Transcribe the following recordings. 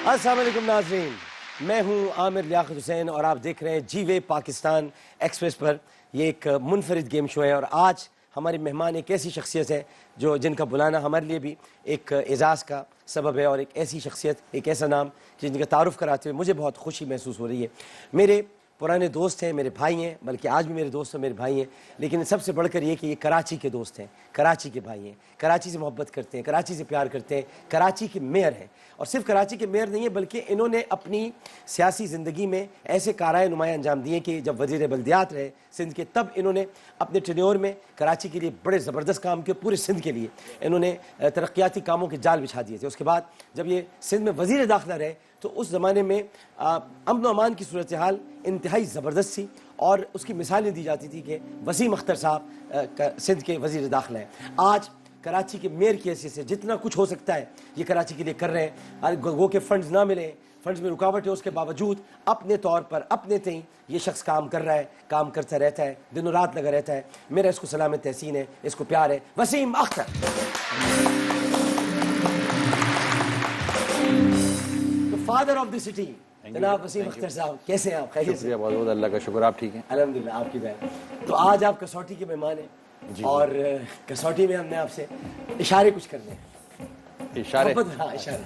अस्सलाम वालेकुम नाज़रीन, मैं हूं आमिर लियाकत हुसैन और आप देख रहे हैं जीवे पाकिस्तान एक्सप्रेस पर। ये एक मुनफरिद गेम शो है और आज हमारे मेहमान एक ऐसी शख्सियत है जिनका बुलाना हमारे लिए भी एक एजाज़ का सबब है और एक ऐसी शख्सियत, एक ऐसा नाम कि जिनका तारुफ़ कराते हुए मुझे बहुत खुशी महसूस हो रही है। मेरे पुराने दोस्त हैं, मेरे भाई हैं, बल्कि आज भी मेरे दोस्त हैं, मेरे भाई हैं, लेकिन सबसे बढ़कर ये कि ये कराची के दोस्त हैं, कराची के भाई हैं, कराची से मोहब्बत करते हैं, कराची से प्यार करते हैं, कराची के मेयर हैं। और सिर्फ कराची के मेयर नहीं है बल्कि इन्होंने अपनी सियासी ज़िंदगी में ऐसे काराए नुमाया अंजाम दिए कि जब वज़ीर बल्दियात रहे सिंध के, तब इन्होंने अपने टेन्योर में कराची के लिए बड़े ज़बरदस्त काम किए। पूरे सिंध के लिए इन्होंने तरक्याती कामों के जाल बिछा दिए थे। उसके बाद जब ये सिंध में वज़ीर दाखिला रहे तो उस ज़माने में अमन व अमान की सूरत हाल इंतहाई ज़बरदस्त थी और उसकी मिसालें दी जाती थी कि वसीम अख्तर साहब सिंध के वज़ीर दाखिला हैं। आज कराची के मेयर की हैसियत से जितना कुछ हो सकता है ये कराची के लिए कर रहे हैं। गो के फंड्स ना मिले, फंड्स में रुकावट है, उसके बावजूद अपने तौर पर अपने तय ये शख्स काम कर रहा है, काम करता रहता है, दिनों रात लगा रहता है। मेरा इसको सलाम तहसीन है, इसको प्यार है। Wasim Akhtar, father of the city, जनाब वसीम अख्तर साहब, कैसे हैं आप? खैरियत से? बहुत बहुत अल्लाह का शुक्र, आप ठीक हैं? अल्हम्दुलिल्लाह, आपकी दुआ। तो आज आप कसौटी के मेहमान हैं और कसौटी में हमने आपसे इशारे कुछ करने हैं। इशारे? हाँ, इशारे,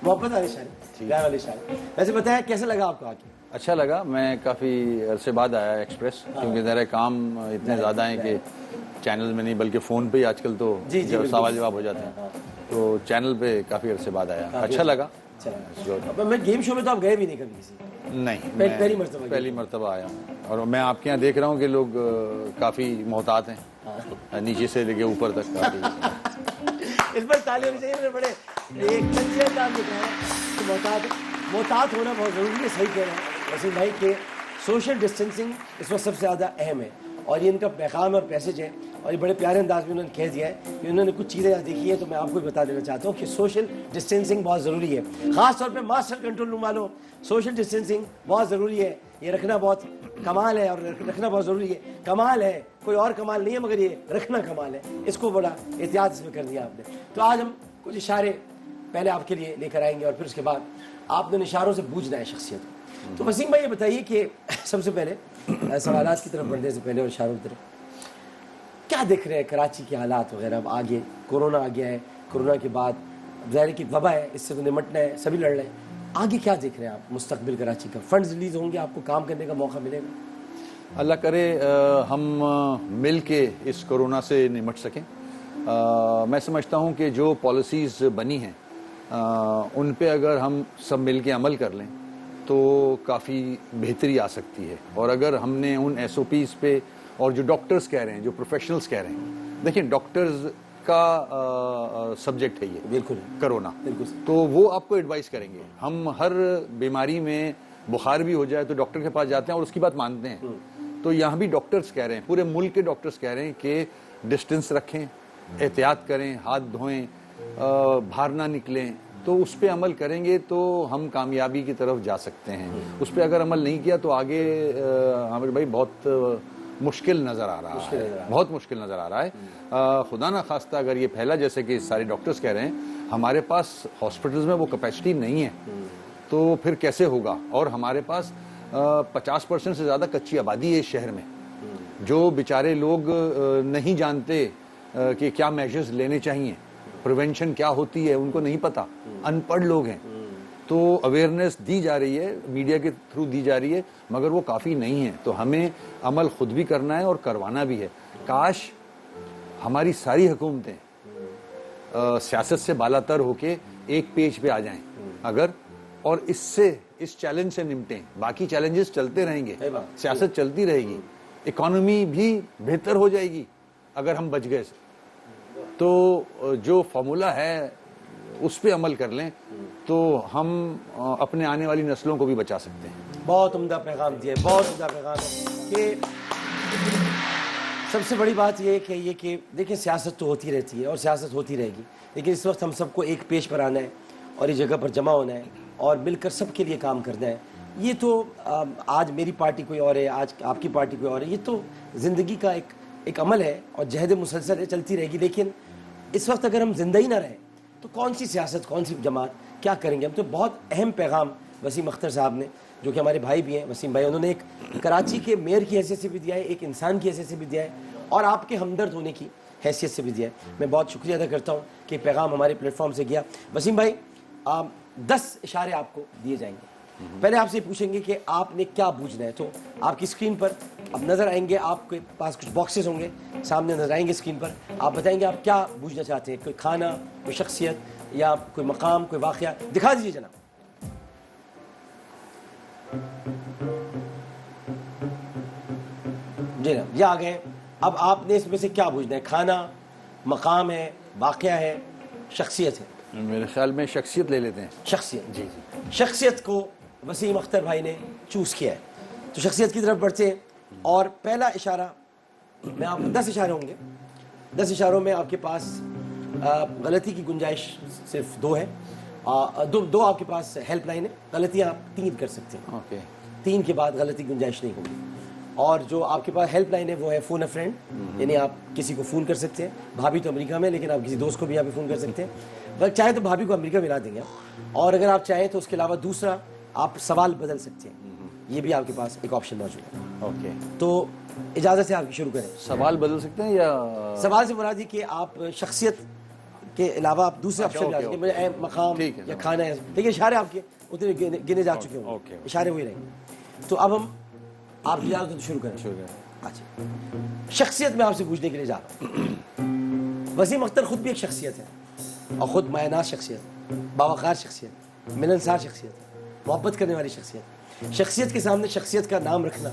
मोहब्बत वाले इशारे, प्यार वाले इशारे। वैसे बताया कैसा लगा आपको आके? अच्छा लगा। मैं काफ़ी अरसे बाद आया एक्सप्रेस, क्योंकि ज़रा काम इतने ज़्यादा हैं कि चैनल में नहीं बल्कि फ़ोन पे ही आजकल तो सवाल जवाब हो जाते हैं, तो चैनल पे काफ़ी अरसे बाद आया। अच्छा लगा। मैं गेम शो में तो आप गए भी नहीं कभी किसी? नहीं, पहली मरतबा आया हूँ और मैं आपके यहाँ देख रहा हूँ कि लोग काफ़ी मोहतात हैं, नीचे से लेके ऊपर तक काफ़ी। इस पर ताली होनी चाहिए। बड़े एक काम मोहतात होना बहुत ज़रूरी है। सही कह रहे हैं वसीम भाई के सोशल डिस्टेंसिंग इस वक्त सबसे ज़्यादा अहम है और ये इनका पैगाम और पैसेज है और ये बड़े प्यारे अंदाज में उन्होंने कह दिया है कि उन्होंने कुछ चीज़ें यहाँ देखी है। तो मैं आपको भी बता देना चाहता हूँ कि सोशल डिस्टेंसिंग बहुत ज़रूरी है, ख़ास तौर पे मास्टर कंट्रोल रूम वालों। सोशल डिस्टेंसिंग बहुत ज़रूरी है, ये रखना बहुत कमाल है और रखना बहुत ज़रूरी है। कमाल है, कोई और कमाल नहीं है मगर ये रखना कमाल है। इसको बड़ा एहतियात इसमें कर दिया आपने। तो आज हम कुछ इशारे पहले आपके लिए लेकर आएंगे और फिर उसके बाद आपने उन इशारों से बूझना है शख्सियत को। तो वसीम भाई ये बताइए कि सबसे पहले सवालात की तरफ बढ़ने से पहले और इशारों की तरफ क्या देख रहे हैं कराची के हालात वगैरह? अब आगे कोरोना आ गया है, कोरोना के बाद ज़ाहिर की वबा है, इससे तो निमटना है, सभी लड़ रहे हैं। आगे क्या देख रहे हैं आप मुस्तकबिल कराची का? फंड्स रिलीज होंगे, आपको काम करने का मौका मिलेगा? अल्लाह करे हम मिल के इस कोरोना से निमट सकें। मैं समझता हूँ कि जो पॉलिसीज़ बनी हैं उन पे अगर हम सब मिल के अमल कर लें तो काफ़ी बेहतरी आ सकती है। और अगर हमने उन SOPs पे, और जो डॉक्टर्स कह रहे हैं, जो प्रोफेशनल्स कह रहे हैं, देखिए डॉक्टर्स का सब्जेक्ट है ये, बिल्कुल कोरोना, बिल्कुल, तो वो आपको एडवाइस करेंगे। हम हर बीमारी में बुखार भी हो जाए तो डॉक्टर के पास जाते हैं और उसकी बात मानते हैं। तो यहाँ भी डॉक्टर्स कह रहे हैं, पूरे मुल्क के डॉक्टर्स कह रहे हैं कि डिस्टेंस रखें, एहतियात करें, हाथ धोएं, बाहर ना निकलें। तो उस पर अमल करेंगे तो हम कामयाबी की तरफ जा सकते हैं। उस पर अगर अमल नहीं किया तो आगे आमिर भाई बहुत मुश्किल नज़र आ रहा है, बहुत मुश्किल नज़र आ रहा है। खुदा ना खास्ता अगर ये फैला जैसे कि सारे डॉक्टर्स कह रहे हैं, हमारे पास हॉस्पिटल्स में वो कैपेसिटी नहीं है तो फिर कैसे होगा? और हमारे पास 50% से ज़्यादा कच्ची आबादी है इस शहर में, जो बेचारे लोग नहीं जानते कि क्या मेजर्स लेने चाहिए, प्रिवेंशन क्या होती है, उनको नहीं पता, अनपढ़ लोग हैं। तो अवेयरनेस दी जा रही है, मीडिया के थ्रू दी जा रही है, मगर वो काफ़ी नहीं है। तो हमें अमल खुद भी करना है और करवाना भी है। काश हमारी सारी हुकूमतें सियासत से बालातर होके एक पेज पे आ जाएं अगर, और इससे, इस चैलेंज से निपटें। बाकी चैलेंजेस चलते रहेंगे, सियासत चलती रहेगी, इकॉनमी भी बेहतर हो जाएगी अगर हम बच गए। तो जो फॉर्मूला है उस पे अमल कर लें तो हम अपने आने वाली नस्लों को भी बचा सकते हैं। बहुत उम्दा पैगाम दिया, बहुत उम्दा पैगाम है कि सबसे बड़ी बात यह है कि देखिए सियासत तो होती रहती है और सियासत होती रहेगी, लेकिन इस वक्त हम सबको एक पेज पर आना है और इस जगह पर जमा होना है और मिलकर सबके लिए काम करना है। ये तो आज मेरी पार्टी कोई और है, आज आपकी पार्टी कोई और है, ये तो ज़िंदगी का एक अमल है और जहद मुसलसल है, चलती रहेगी। लेकिन इस वक्त अगर हम जिंदा ही ना रहें तो कौन सी सियासत, कौन सी जमात, क्या करेंगे हम। तो बहुत अहम पैगाम वसीम अख्तर साहब ने, जो कि हमारे भाई भी हैं वसीम भाई, उन्होंने एक कराची के मेयर की हैसियत से भी दिया है, एक इंसान की हैसियत से भी दिया है और आपके हमदर्द होने की हैसियत से भी दिया है। मैं बहुत शुक्रिया अदा करता हूँ कि पैगाम हमारे प्लेटफॉर्म से गया। वसीम भाई 10 इशारे आपको दिए जाएंगे। पहले आपसे पूछेंगे कि आपने क्या बूझना है। तो आपकी स्क्रीन पर अब नज़र आएंगे, आपके पास कुछ बॉक्सेस होंगे, सामने नजर आएंगे स्क्रीन पर। आप बताएंगे आप क्या बूझना चाहते हैं, कोई खाना, कोई शख्सियत या कोई मकाम, कोई वाक़या। दिखा दीजिए जनाब। जी ना, ये आ गए। अब आपने इसमें से क्या बूझना है, खाना, मकाम है, वाक़या है, शख्सियत है। मेरे ख्याल में शख्सियत ले लेते हैं। शख्सियत, जी जी, शख्सियत को वसीम अख्तर भाई ने चूज़ किया है, तो शख्सियत की तरफ बढ़ते हैं। और पहला इशारा, मैं आपको 10 इशारे होंगे, 10 इशारों में आपके पास गलती की गुंजाइश सिर्फ 2 है। दो आपके पास हेल्पलाइन है, गलतियाँ आप 3 कर सकते हैं। ओके, 3 के बाद गलती गुंजाइश नहीं होगी। और जो आपके पास हेल्पलाइन है वो है फ़ोन अ फ्रेंड, यानी आप किसी को फ़ोन कर सकते हैं। भाभी तो अमेरिका में, लेकिन आप किसी दोस्त को भी यहाँ पे फ़ोन कर सकते हैं। अगर चाहे तो भाभी को अमेरिका मिला देंगे आप। और अगर आप चाहें तो उसके अलावा दूसरा आप सवाल बदल सकते हैं, ये भी आपके पास एक ऑप्शन मौजूद है। ओके, तो इजाज़त से आपकी शुरू करें। सवाल बदल सकते हैं या सवाल से मुराद ये कि आप शख्सियत के अलावा आप दूसरे ऑप्शन ओके, ला सकते हैं, मकाम ठीक है, या खाना है, लेकिन इशारे आपके उतने गिने जा चुके होंगे, ओके। इशारे वही रहेंगे। तो अब हम आप इजाज़त तो शुरू करें। अच्छा, शख्सियत में आपसे पूछने के लिए जा रहा हूँ। वसीम अख्तर खुद भी एक शख्सियत है और ख़ुद मायनाज शख्सियत, बावक़ार शख्सियत, मिलनसार शख्सियत, मोहब्बत करने वाली शख्सियत। शख्सियत के सामने शख्सियत का नाम रखना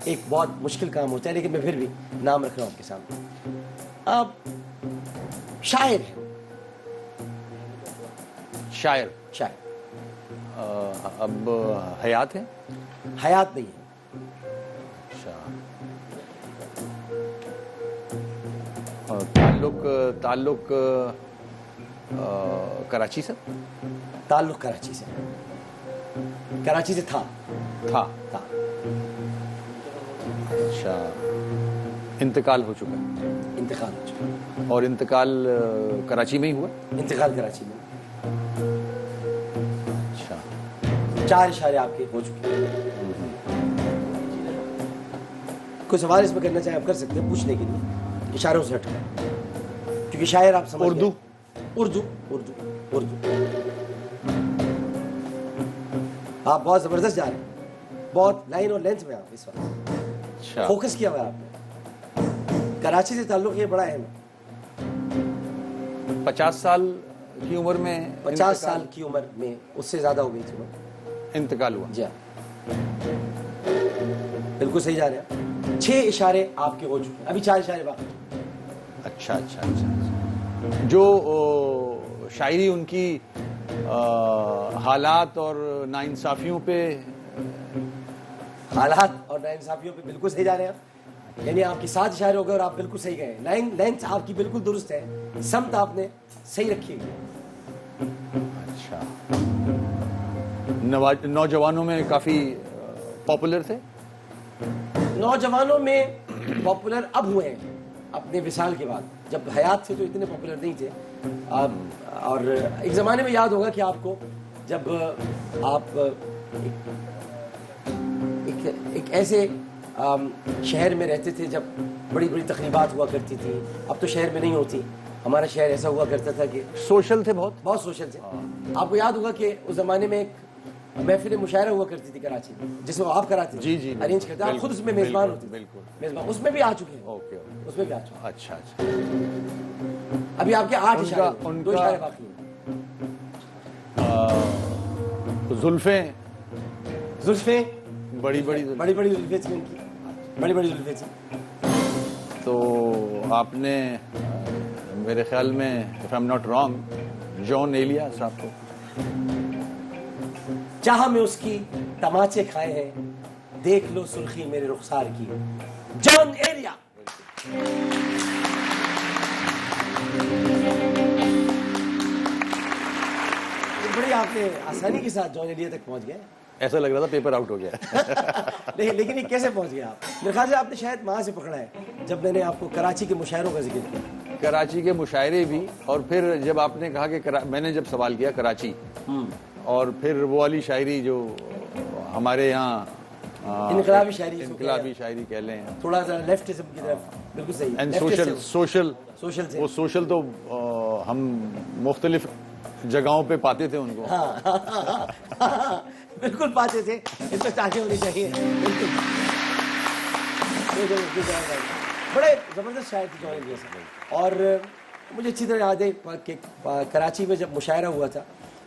एक बहुत मुश्किल काम होता है, लेकिन मैं फिर भी नाम रख रहा हूँ आपके सामने। अब शायर है, शायर। शायर। अब हयात है? हयात नहीं है। अच्छा, और ताल्लुक कराची से? ताल्लुक कराची से, कराची से था। था। अच्छा, इंतकाल हो चुका है? इंतकाल हो चुका। और इंतकाल कराची में ही हुआ? इंतकाल कराची में। अच्छा, 4 इशारे आपके हो चुके हैं। कोई सवाल इसमें करना चाहे आप कर सकते हैं, पूछने के लिए इशारों से हटकर, क्योंकि शायर आप समझ उर्दू? उर्दू, उर्दू, उर्दू। आप बहुत जबरदस्त जा रहे हैं, बहुत लाइन और लेंथ में आप इस वक्त अच्छा, फोकस किया हुआ है आपने। कराची से ताल्लुक ये बड़ा अहम है। 50 साल की उम्र में? 50 साल की उम्र में, उससे ज्यादा हो गई थी उम्र, इंतकाल हुआ। जी हाँ, बिल्कुल सही जा रहे हैं। 6 इशारे आपके हो चुके हैं, अभी 4 इशारे बाकी। अच्छा अच्छा अच्छा, जो शायरी उनकी हालात और नाइंसाफियों पे, हालात और नाइंसाफियों पे बिल्कुल सही जा रहे हैं आप। यानी आपके 7 इशारे हो गए और आप बिल्कुल सही गए। लाइन लेंथ आपकी बिल्कुल दुरुस्त है, समत आपने सही रखी है। अच्छा, नौजवानों में काफी पॉपुलर थे? नौजवानों में पॉपुलर अब हुए हैं अपने विसाल के बाद, जब हयात थे तो इतने पॉपुलर नहीं थे। और एक ज़माने में याद होगा कि आपको, जब आप एक ऐसे शहर में रहते थे जब बड़ी बड़ी तकरीबात हुआ करती थी। अब तो शहर में नहीं होती। हमारा शहर ऐसा हुआ करता था कि सोशल थे, बहुत सोशल थे। आपको याद होगा कि उस ज़माने में एक महफिल मुशायरा हुआ करती थी कराची में, जिसमें आप कराते थे, जी जी, अरेंज करते, आप खुद उसमें मेजबान होते थे। बिल्कुल, मेजबान उसमें भी आ चुके हैं। ओके, उसमें भी आ चुके हैं। अच्छा अच्छा, अभी आपके 8 इशारे, 2 इशारे बाकी हैं। जुल्फें? जुल्फें बड़ी जुल्फें थी उनकी, बड़ी जुल्फें थी। तो आपने मेरे ख्याल में, if I am not wrong, Jaun Elia साहब को? चाह में उसकी तमाचे खाए हैं, देख लो सुर्खी मेरे रुखसार की, जॉन एलिया। बड़ी आपने आसानी के साथ जॉन एलिया तक पहुंच गए। ऐसा लग रहा था पेपर आउट हो गया। लेकिन ये कैसे पहुंच गया आप? मेरे ख्याल से आपने शायद वहां से पकड़ा है, जब मैंने आपको कराची के मुशायरों का जिक्र किया। कराची के मुशायरे भी, और फिर जब आपने कहा कि मैंने जब सवाल किया कराची, और फिर वो वाली शायरी जो हमारे यहाँ इनकलाबी शायरी, इनकलाबी शायरी कह लें, थोड़ा सा लेफ्टिज्म की तरफ, बिल्कुल सही। एंड सोशल सोशल सोशल से, वो सोशल तो हम मुख्तलिफ जगहों पे पाते थे उनको। बिल्कुल पाते थे, इन पर ताकि होनी चाहिए, बिल्कुल। बड़े जबरदस्त शायर थे जॉन एलिया साहब। और मुझे अच्छी तरह याद है कि कराची में जब मुशायरा हुआ था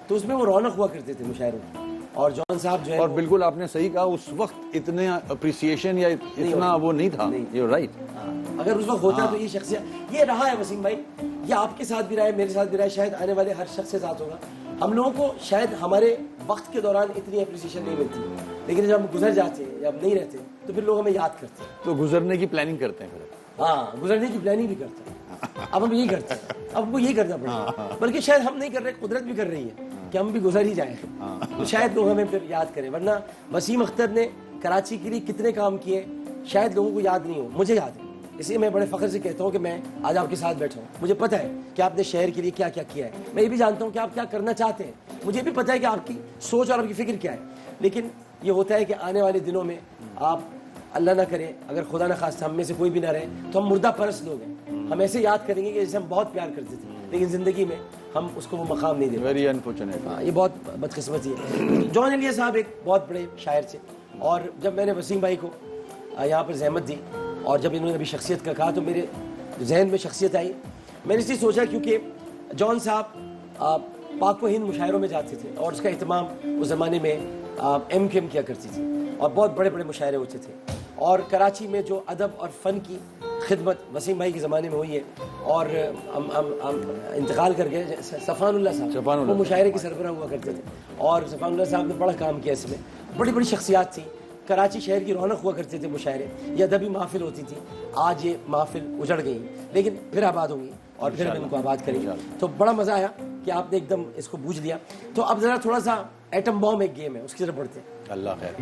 तो उसमें वो रौनक हुआ करते थे मुशायरों की, और जॉन साहब जो है, और बिल्कुल आपने सही कहा, उस वक्त इतने अप्रिसिएशन या इतना वो नहीं था। You right. अगर उस वक्त होता तो ये शख्सियत, ये रहा है वसीम भाई, ये आपके साथ भी रहा है, मेरे साथ भी रहा है, शायद आने वाले हर शख्स के साथ होगा। हम लोगों को शायद हमारे वक्त के दौरान इतनी अप्रिसिएशन नहीं मिलती, लेकिन जब हम गुजर जाते हैं या हम नहीं रहते तो फिर लोग हमें याद करते हैं, तो गुजरने की प्लानिंग करते हैं फिर। हाँ, गुजरने की प्लानिंग भी करते हैं। अब हम यही करते हैं, अब हमको यही करना पड़ेगा, बल्कि शायद हम नहीं कर रहे, कुदरत भी कर रही है कि हम भी गुजर ही जाएं, तो शायद लोग हमें फिर याद करें। वरना वसीम अख्तर ने कराची के लिए कितने काम किए शायद लोगों को याद नहीं हो, मुझे याद है। इसलिए मैं बड़े फख्र से कहता हूँ कि मैं आज आपके साथ बैठा हूँ। मुझे पता है कि आपने शहर के लिए क्या क्या किया है, मैं ये भी जानता हूँ कि आप क्या करना चाहते हैं, मुझे भी पता है कि आपकी सोच और आपकी फिक्र क्या है। लेकिन ये होता है कि आने वाले दिनों में आप, अल्लाह ना करे, अगर खुदा न खास्ता हम में से कोई भी ना रहे, तो हम मुर्दा परस्त लोग हैं। हम ऐसे याद करेंगे कि जैसे हम बहुत प्यार करते थे, लेकिन ज़िंदगी में हम उसको वो मकाम नहीं दे पाते। Very unfortunate. हाँ, ये बहुत बदकिस्मती है। जॉन एलिया साहब एक बहुत बड़े शायर थे, और जब मैंने वसीम भाई को यहाँ पर जहमत दी और जब इन्होंने अभी शख्सियत का कहा तो मेरे जहन में शख्सियत आई। मैंने इसलिए सोचा क्योंकि जॉन साहब पाक व हिंद मुशायरों में जाते थे और उसका अहतमाम उस ज़माने में MQM किया करती थी, और बहुत बड़े बड़े मुशायरे होते थे। और कराची में जो अदब और फ़न की खिदमत वसीम भाई के ज़माने में हुई है, और हम इंतकाल कर गए, सफ़ानुल्लाह साहब वो मुशायरे की सरबराह हुआ करते थे, और सफ़ानुल्लाह साहब ने बड़ा काम किया इसमें। बड़ी बड़ी शख्सियात थी, कराची शहर की रौनक हुआ करते थे मुशायरे, या अदबी महफिल होती थी। आज ये महफिल उजड़ गई, लेकिन फिर आबाद होंगी और फिर हम इनको आबाद करेंगे। तो बड़ा मज़ा आया कि आपने एकदम इसको बूझ लिया। तो अब ज़रा थोड़ा सा एटम बॉम्ब एक गेम है, उसकी तरफ बढ़ते हैं। अल्लाह खैर।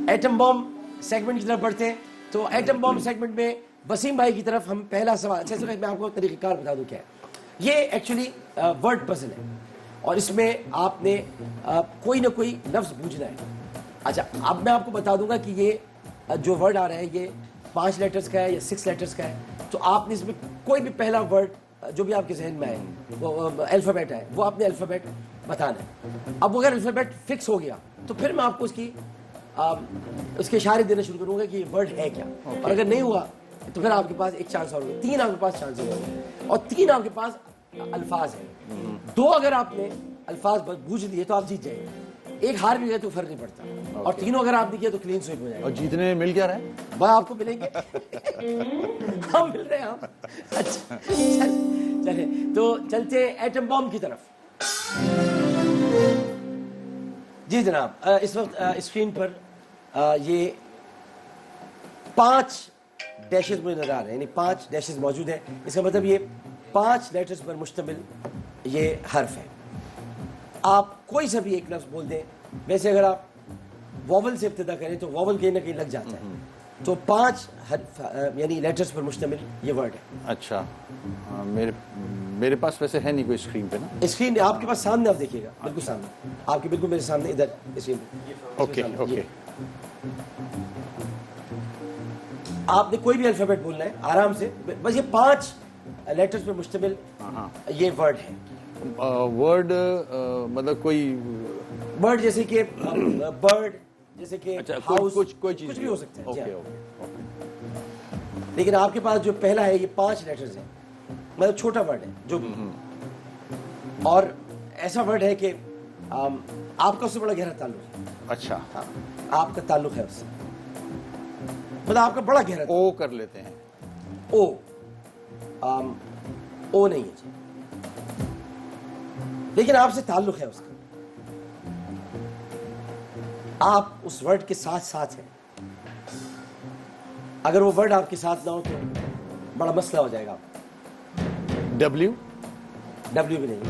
एटम बॉम्ब सेगमेंट की तरफ बढ़ते हैं। तो एटम बॉम्ब सेगमेंट में वसीम भाई की तरफ हम पहला सवाल, अच्छा मैं आपको तरीक़ाकार बता दूं क्या है। ये एक्चुअली वर्ड पजल है, और इसमें आपने कोई ना कोई लफ्ज़ बूझना है। अच्छा, अब मैं आपको बता दूंगा कि ये जो वर्ड आ रहा है ये 5 लेटर्स का है या 6 लेटर्स का है। तो आपने इसमें कोई भी पहला वर्ड जो भी आपके जहन में आए, वो अल्फ़ाबेट है, वो आपने अल्फ़ाबेट बताना है। अब अगर अल्फ़ाबेट फिक्स हो गया तो फिर मैं आपको उसके इशारे देना शुरू करूंगा कि ये वर्ड है क्या। और अगर नहीं हुआ तो फिर आपके पास एक चांस और होगा, 3 आपके पास चांस होगा, और 3 आपके पास अल्फाज है। 2 अगर आपने अल्फाज बूझ दिए तो आप जीत जाएंगे, 1 हार भी गए तो फर्क नहीं पड़ता, और 3 अगर आपने किया तो क्लीन स्वीप हो जाएगा। और जीतने में मिल क्या रहा है? वह आपको मिलेंगे। हम मिल रहे हैं हम। अच्छा चले तो चलते एटम बॉम्ब की तरफ। जी जनाब, इस वक्त स्क्रीन पर ये 5 डैशेस मुझे नजर आ रहे हैं, यानी 5 डैशेस मौजूद हैं। इसका मतलब ये 5 लेटर्स पर मुश्तमिल ये हर्फ है। आप कोई सा भी एक लफ्ज़ बोल दें, वैसे अगर आप वॉवल से इब्तिदा करें तो वॉवल कहीं ना कहीं लग जाता है। तो 5 यानी लेटर्स पर मुश्तमिल ये वर्ड है। अच्छा, मेरे पास वैसे है नहीं कोई स्क्रीन पे ना। स्क्रीन आपके पास सामने, आप देखिएगा बिल्कुल सामने, आपके बिल्कुल मेरे सामने इधर स्क्रीन। Okay okay. आपने कोई भी अल्फाबेट बोलना है आराम से, बस ये 5 लेटर्स पर मुश्तमिल ये वर्ड है। वर्ड मतलब कोई वर्ड जैसे कि बर्ड, जैसे कि हाउस, कोई चीज कुछ भी हो सकता है। Okay okay. लेकिन आपके पास जो पहला है ये 5 लेटर्स है, मतलब छोटा वर्ड है जो भी, और ऐसा वर्ड है कि आपका उससे बड़ा गहरा ताल्लुक है। अच्छा, हाँ, आपका ताल्लुक है उससे, मतलब आपका बड़ा गहरा। ओ कर लेते हैं। ओ नहीं है जी, लेकिन आपसे ताल्लुक है उसका, आप उस वर्ड के साथ साथ हैं। अगर वो वर्ड आपके साथ ना हो तो बड़ा मसला हो जाएगा आपको। डब्ल्यू भी नहीं,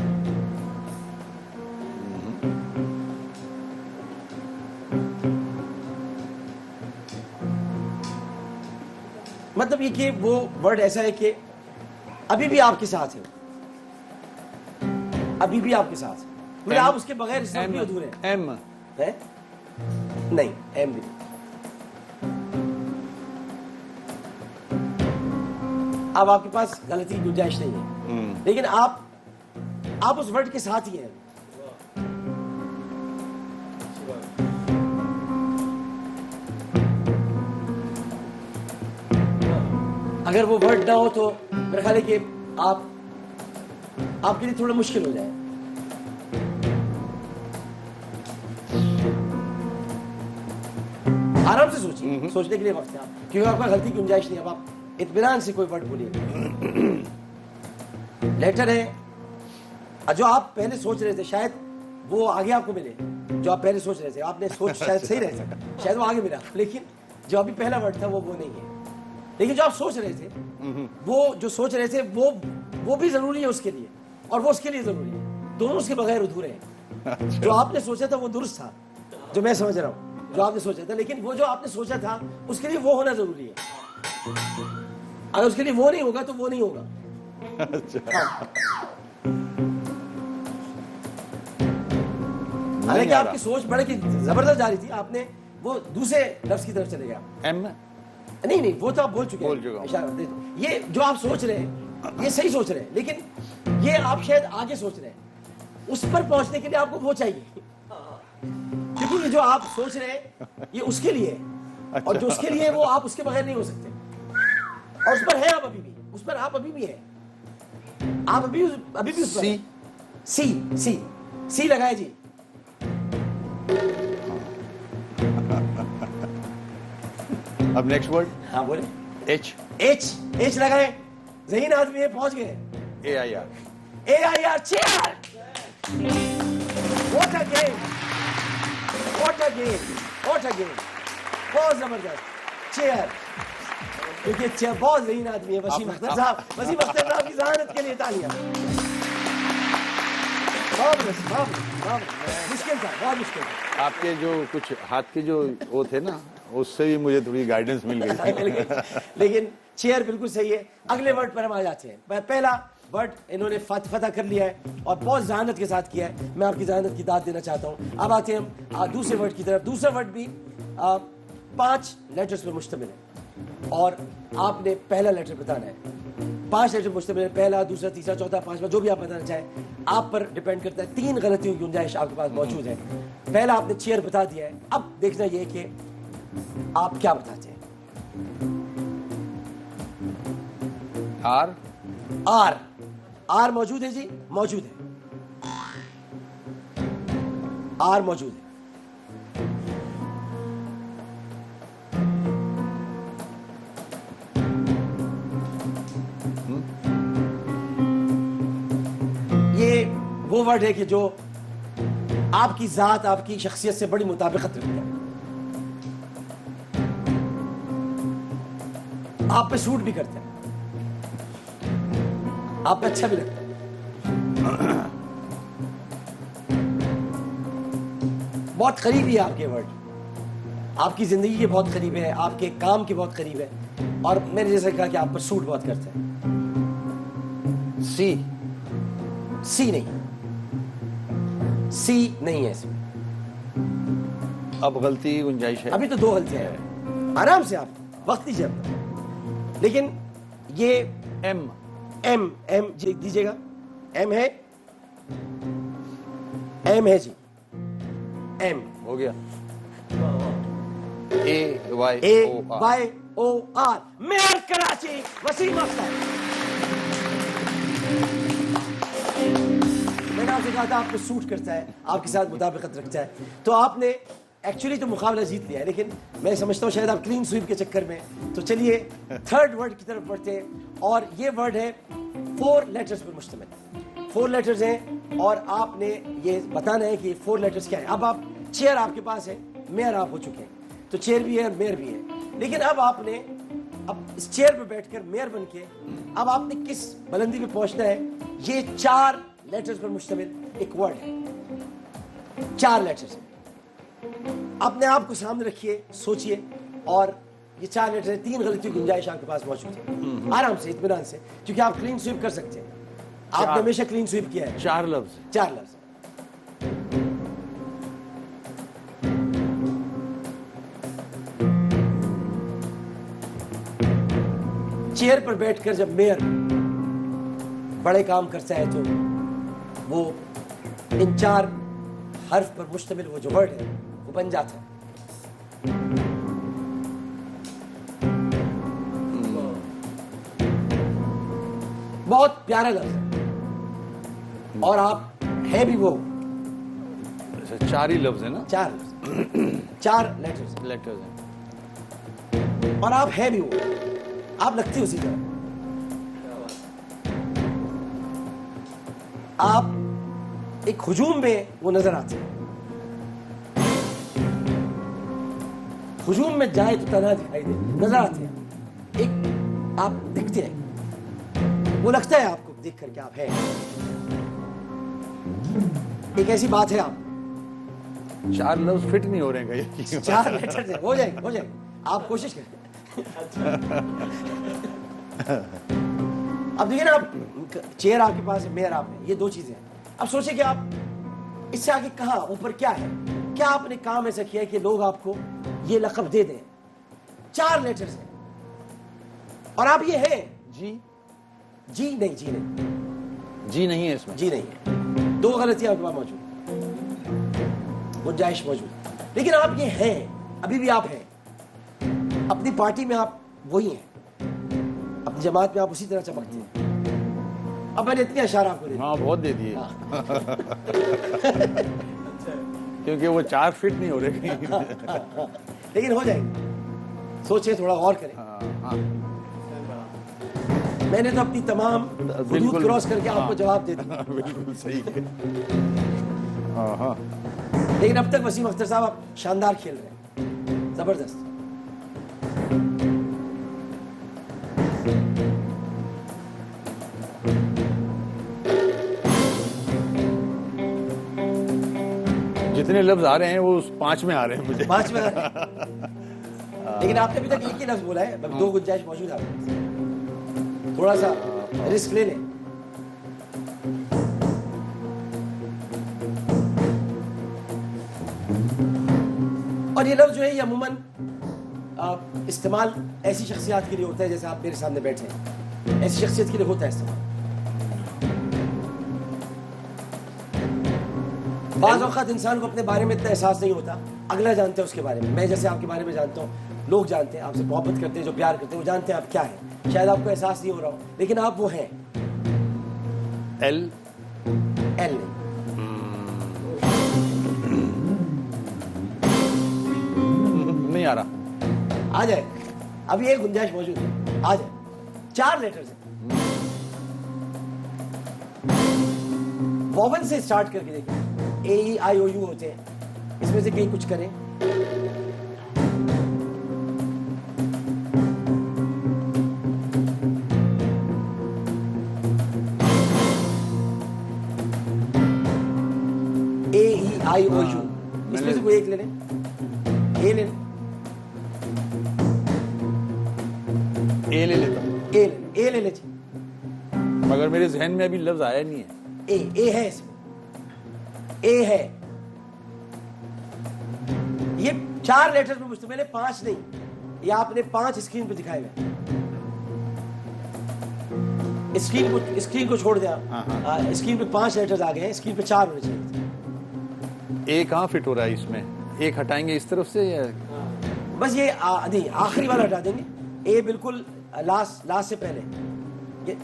मतलब मतलब ये कि वो वर्ड ऐसा है कि अभी भी आपके साथ है, अभी भी आपके साथ है, मतलब आप उसके बगैर इस वक्त भी अधूरे हैं। एम है? नहीं, एम भी। अब आपके पास गलती की गुंजाइश नहीं है, लेकिन आप उस वर्ड के साथ ही हैं। अगर वो वर्ड ना हो तो मेरा ख्याल है कि आपके लिए थोड़ा मुश्किल हो जाए। आराम से सोचिए, सोचने के लिए वक्त है, क्योंकि आपका गलती की गुंजाइश नहीं है। अब आप इत्मीनान से कोई वर्ड बोलिए। लेटर है जो आप पहले सोच रहे थे, शायद वो आगे आपको मिले। जो आप पहले सोच रहे थे, आपने सोच शायद सही रहे थे, शायद वो आगे मिला, लेकिन जो अभी पहला वर्ड था वो नहीं है। लेकिन जो आप सोच रहे थे, वो जो सोच रहे थे वो भी जरूरी है उसके लिए, और वो उसके लिए जरूरी है। दोनों उसके बगैर अधूरे हैं। जो आपने सोचा था वो दुरुस्त था, जो मैं समझ रहा हूँ, जो आपने सोचा था, लेकिन वो जो आपने सोचा था उसके लिए वो होना जरूरी है। अगर उसके लिए वो नहीं होगा तो वो नहीं होगा। हालांकि आपकी सोच बड़े की जबरदस्त जा रही थी, आपने वो दूसरे लफ्ज की तरफ चले गया। एम नहीं, वो तो आप बोल चुके हैं। इशारा दे दो। ये जो आप सोच रहे हैं ये सही सोच रहे हैं, लेकिन ये आप शायद आगे सोच रहे हैं। उस पर पहुंचने के लिए आपको वो चाहिए, क्योंकि ये जो आप सोच रहे हैं ये उसके लिए है, और जो उसके लिए है वो आप उसके बगैर नहीं हो सकते। और उस पर है आप अभी भी, उस पर आप अभी भी है, आप अभी भी उस पर। सी लगाए जी। अब नेक्स्ट वर्ड। हाँ बोले। एच लगाए। ज़हीन आदमी है, पहुंच गए। AIR chair. What a game! बहुत जबरदस्त चेयर। क्योंकि चेयर बहुत ज़हीन आदमी है। वसीम अख्तर साहब की ज़हानत के लिए तालियां। बहुत मुश्किल था, बहुत मुश्किल था। आपके जो कुछ हाथ के जो वो थे ना, उससे भी मुझे थोड़ी गाइडेंस मिल गई। लेकिन चेयर बिल्कुल सही है। अगले वर्ड पर हम आ जाते हैं। पहला वर्ड इन्होंने फतह कर लिया है और बहुत जहानत के साथ किया है। मैं आपकी जहानत की दाद देना चाहता हूँ। अब आते हैं हम दूसरे वर्ड की तरफ। दूसरा वर्ड भी 5 लेटर्स पर मुश्तमिल है, और आपने पहला लेटर बताना है। 5 लेटर मुश्तमिल है, पहला, दूसरा, तीसरा, चौथा, 5वां, जो भी आप बताना चाहें। आप पर डिपेंड करता है। 3 गलतियों की गुंजाइश आपके पास मौजूद है। पहला आपने चेयर बता दिया है, अब देखना यह कि आप क्या बताते हैं। आर मौजूद है जी, मौजूद है। आर मौजूद है। ये वो वर्ड है कि जो आपकी जात, आपकी शख्सियत से बड़ी मुताबिकत रखता है, आप पे सूट भी करता है, आप पे अच्छा भी लगता है। बहुत करीबी है आपके वर्ड, आपकी जिंदगी के बहुत करीब है, आपके काम के बहुत करीब है, और मैंने जैसे कहा कि आप पर सूट बहुत करते हैं। सी नहीं है इसमें। अब गलती की गुंजाइश है। अभी तो 2 गलतियां हैं। आराम से आप वक्त दीजिए अपना। लेकिन ये एम दीजिएगा। एम है जी। एम हो गया। AYOR mayor Karachi Wasim Akhtar. मैंने आपसे कहा था आप पे सूट करता है, आपके साथ मुताबिकत रखता है, तो आपने एक्चुअली तो मुकाबला जीत लिया है। लेकिन मैं समझता हूँ शायद आप क्लीन स्वीप के चक्कर में। तो चलिए थर्ड वर्ड की तरफ बढ़ते हैं, और ये वर्ड है 4 लेटर्स पर मुश्तमिल। 4 लेटर्स हैं, और आपने ये बताना है कि 4 लेटर्स क्या है। अब आप चेयर आपके पास है, मेयर आप हो चुके हैं, तो चेयर भी है और मेयर भी है। लेकिन अब आपने इस चेयर पर बैठकर मेयर बन के अब आपने किस बुलंदी पे पहुंचना है। ये 4 लेटर्स पर मुश्तमिल एक वर्ड है। 4 लेटर्स। अपने आप को सामने रखिए, सोचिए, और ये 4 लेटर है, 3 गलती की गुंजाइश आपके पास मौजूद है आराम से, इत्मीनान से, क्योंकि आप क्लीन स्वीप कर सकते हैं। आपने हमेशा क्लीन स्वीप किया है। 4 लफ्ज। 4 लफ्ज। चेयर पर बैठकर जब मेयर बड़े काम करता है तो वो इन 4 हर्फ पर मुश्तमिल वो जो वर्ड है वो बन जाता है। बहुत प्यारा लफ्ज है और आप है भी वो। अच्छा, 4 ही लफ्ज है ना? 4 लफ्ज, 4 लेटर्स हैं और आप है भी वो, आप लगते उसी तरह। आप एक हुजूम में वो नजर आते हैं, हुजूम में जाए तो तन्हा दिखाई दे, नजर आते हैं, एक आप दिखते हैं, वो लगता है आपको देख करके आप हैं, एक ऐसी बात है आप। 4 लफ्ज फिट नहीं हो रहे हैं कहीं। 4 लेटर से हो जाएंगे, आप कोशिश करें। अब देखिए ना, आप चेयर आपके पास है, मेयर आप है, ये 2 चीजें हैं। अब सोचिए कि आप इससे आगे कहां, ऊपर क्या है, क्या आपने काम ऐसा किया है कि लोग आपको ये लक़ब दे दें। 4 लेटर्स हैं और आप ये हैं। जी नहीं, जी नहीं है इसमें। जी नहीं है। 2 गलतियां आपके पास मौजूद, गुंजाइश मौजूद, लेकिन आप ये हैं, अभी भी आप हैं। अपनी पार्टी में आप वही हैं, अपनी जमात में आप उसी तरह चमकते हैं। अब मैंने इतने अशार आपको दे दिए। हाँ, बहुत दे दिए। क्योंकि वो 4 फिट नहीं हो रहे कहीं। लेकिन हो जाएंगे, सोचिए, थोड़ा गौर करें। हाँ। मैंने तो अपनी तमाम हुदूद क्रॉस करके आपको जवाब दे दिया। बिल्कुल सही है। हाँ। लेकिन अब तक वसीम अख्तर साहब आप शानदार खेल रहे हैं, जबरदस्त। जितने लफ्ज आ रहे हैं वो उस 5 में आ रहे हैं मुझे। 5 में आ रहे हैं। लेकिन आपने अभी तक एक ही लफ्ज बोला है, 2 गुंजाइश मौजूद है आपके पास। थोड़ा सा रिस्क ले लें। और ये लफ्ज जो है ये अमूमन इस्तेमाल ऐसी शख्सियत के लिए होता है, जैसे आप मेरे सामने बैठे हैं, ऐसी शख्सियत के लिए होता है इस्तेमाल। बाज़ औक़ात इंसान को अपने बारे में इतना एहसास नहीं होता, अगला जानता है उसके बारे में। मैं जैसे आपके बारे में जानता हूँ, लोग जानते हैं, आपसे मोहब्बत करते हैं, जो प्यार करते हैं, वो जानते हैं आप क्या हैं। शायद आपको एहसास नहीं हो रहा हो, लेकिन आप वो हैं। एल नहीं आ रहा। आ जाए, अभी एक गुंजाइश मौजूद है, आ जाए। 4 लेटर्स हैं, वोवन से स्टार्ट करके देखिए, AEIOU होते हैं, इसमें से कहीं कुछ करें। AEIOU, इसमें से कोई एक ले लें। ए ले लें, ए ले लेता हूँ, ए ले लीजिए। मगर मेरे जहन में अभी लफ्ज आया नहीं है। ए है इसमें, ए है। ये 4 लेटर पे मुश्तमिल है, 5 नहीं। ये आपने 5 स्क्रीन पे दिखाए हुए। स्क्रीन को छोड़ दिया, स्क्रीन पे 5 लेटर्स आ गए हैं, स्क्रीन पे 4 होने चाहिए। ए कहाँ फिट हो रहा है इसमें? एक हटाएंगे इस तरफ से या बस ये नहीं, आखिरी वाला हटा देंगे। ए बिल्कुल लास्ट से पहले ये,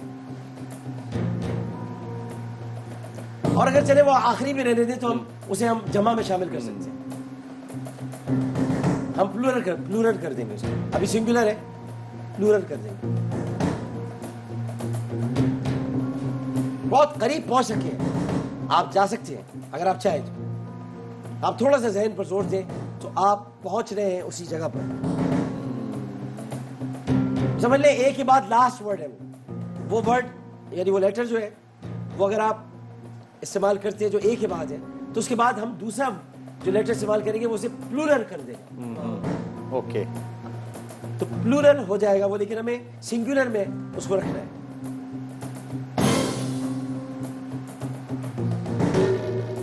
और अगर चले वो आखिरी में रहने दें तो हम उसे हम जमा में शामिल कर सकते हैं। हम प्लूरल कर देंगे उसे। अभी सिंगुलर है, प्लूरल कर देंगे। बहुत करीब पहुंच सके हैं, आप जा सकते हैं अगर आप चाहें तो। आप थोड़ा सा जहन पर जोर दें तो आप पहुंच रहे हैं उसी जगह पर। समझ लें ए के बाद लास्ट वर्ड है वो वर्ड यानी वो लेटर जो है वो अगर आप इस्तेमाल करते हैं जो ए के बाद है, तो उसके बाद हम दूसरा जो लेटर इस्तेमाल करेंगे वो उसे प्लूरल कर देंगे। ओके। तो प्लूरल हो जाएगा वो, लेकिन हमें सिंगुलर में उसको रखना है।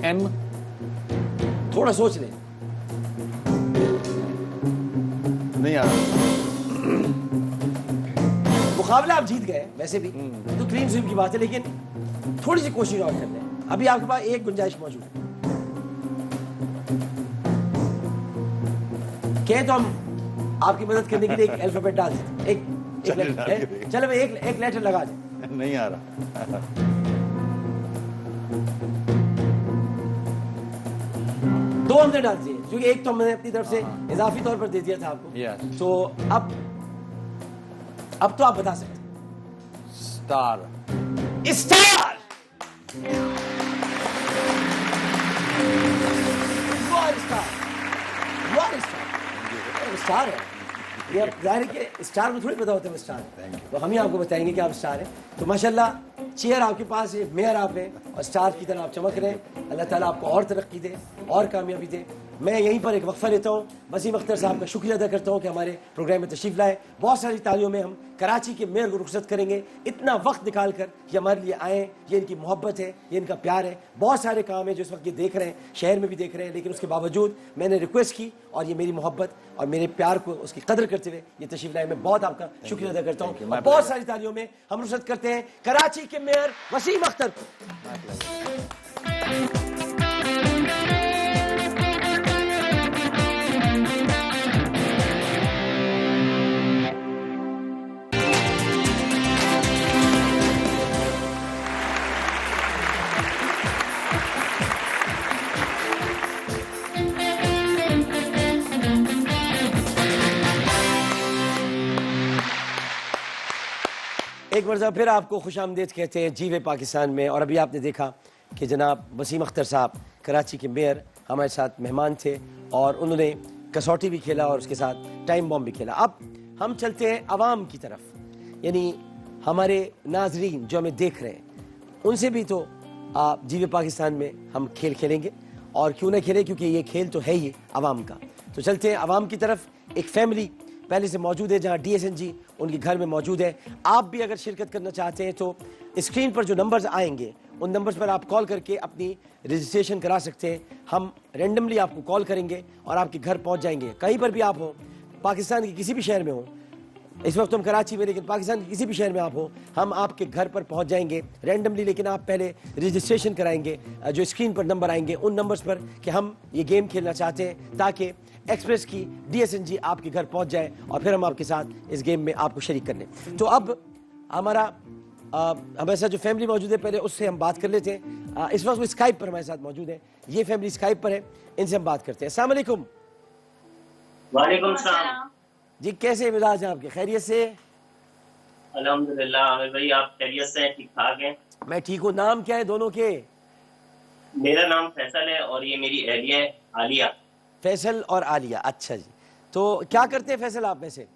एम, थोड़ा सोच लें। नहीं आ रहा। मुकाबला आप जीत गए वैसे भी, तो क्लीन स्वीप की बात है, लेकिन थोड़ी सी कोशिश और कर लें। अभी आपके पास एक गुंजाइश मौजूद है। कहें तो हम आपकी मदद करने के लिए एक अल्फाबेट डाल देते, एक लेटर। चलो भाई एक लेटर लगा दें। नहीं आ रहा। दो हमने डाल दिए, क्योंकि एक तो हमने अपनी तरफ से इजाफी तौर पर दे दिया था आपको। Yes. तो अब तो आप बता सकते हैं। स्टार। स्टार। स्टार है ये। अब जाहिर है कि स्टार में थोड़ी पता होता है वो स्टार है, तो हम ही आपको बताएंगे कि आप स्टार हैं। तो माशाल्लाह चेयर आपके पास है, मेयर आप हैं, और स्टार की तरह आप चमक रहे हैं। अल्लाह ताला आपको और तरक्की दे और कामयाबी दे। मैं यहीं पर एक वक्फा लेता हूँ। वसीम अख्तर साहब का शुक्रिया अदा करता हूँ कि हमारे प्रोग्राम में तशरीफ लाए। बहुत सारी तालियों में हम कराची के मेयर को रुखसत करेंगे, इतना वक्त निकाल कर ये हमारे लिए आए। ये इनकी मोहब्बत है, ये इनका प्यार है। बहुत सारे काम है जो इस वक्त ये देख रहे हैं, शहर में भी देख रहे हैं, लेकिन उसके बावजूद मैंने रिक्वेस्ट की और ये मेरी मोहब्बत और मेरे प्यार को उसकी कदर करते हुए ये तशरीफ लाए। मैं बहुत आपका शुक्रिया अदा करता हूँ। बहुत सारी तालियों में हम रुखसत करते हैं कराची के मेयर वसीम अख्तर को। एक मरतबा फिर आपको खुशामदीद कहते हैं जीवे पाकिस्तान में। और अभी आपने देखा कि जनाब वसीम अख्तर साहब कराची के मेयर हमारे साथ मेहमान थे और उन्होंने कसौटी भी खेला और उसके साथ टाइम बॉम्ब भी खेला। अब हम चलते हैं आवाम की तरफ, यानी हमारे नाजरीन जो हमें देख रहे हैं उनसे भी तो जीवे पाकिस्तान में हम खेल खेलेंगे। और क्यों ना खेलें, क्योंकि ये खेल तो है ही आवाम का। तो चलते हैं आवाम की तरफ। एक फैमिली पहले से मौजूद है जहां DSNG उनके घर में मौजूद है। आप भी अगर शिरकत करना चाहते हैं तो स्क्रीन पर जो नंबर्स आएंगे उन नंबर्स पर आप कॉल करके अपनी रजिस्ट्रेशन करा सकते हैं। हम रैंडमली आपको कॉल करेंगे और आपके घर पहुंच जाएंगे। कहीं पर भी आप हो, पाकिस्तान के किसी भी शहर में हो, इस वक्त हम कराची में, लेकिन पाकिस्तान के किसी भी शहर में आप हो, हम आपके घर पर पहुंच जाएंगे रैंडमली। लेकिन आप पहले रजिस्ट्रेशन कराएंगे। जो स्क्रीन पर नंबर आएंगे उन नंबर्स पर कि हम ये गेम खेलना चाहते हैं, ताकि एक्सप्रेस की DSNG आपके घर पहुंच जाए और फिर हम आपके साथ इस गेम में आपको शरीक कर लें। तो अब हमारा हमारे साथ जो फैमिली मौजूद है पहले उससे हम बात कर लेते हैं। इस वक्त वो स्काइप पर हमारे साथ मौजूद है। ये फैमिली स्काइप पर है, इनसे हम बात करते हैं। अस्सलाम वालेकुम। वालेकुम सलाम जी, कैसे मिजाज हैं आपके? खैरियत से? अल्हम्दुलिल्लाह। आमिर भाई आप खैरियत से हैं? ठीक ठाक हैं? मैं ठीक हूँ। नाम क्या है दोनों के? मेरा नाम फैसल है और ये मेरी एहलिया है आलिया। फैसल और आलिया, अच्छा जी। तो क्या करते हैं फैसल आप वैसे?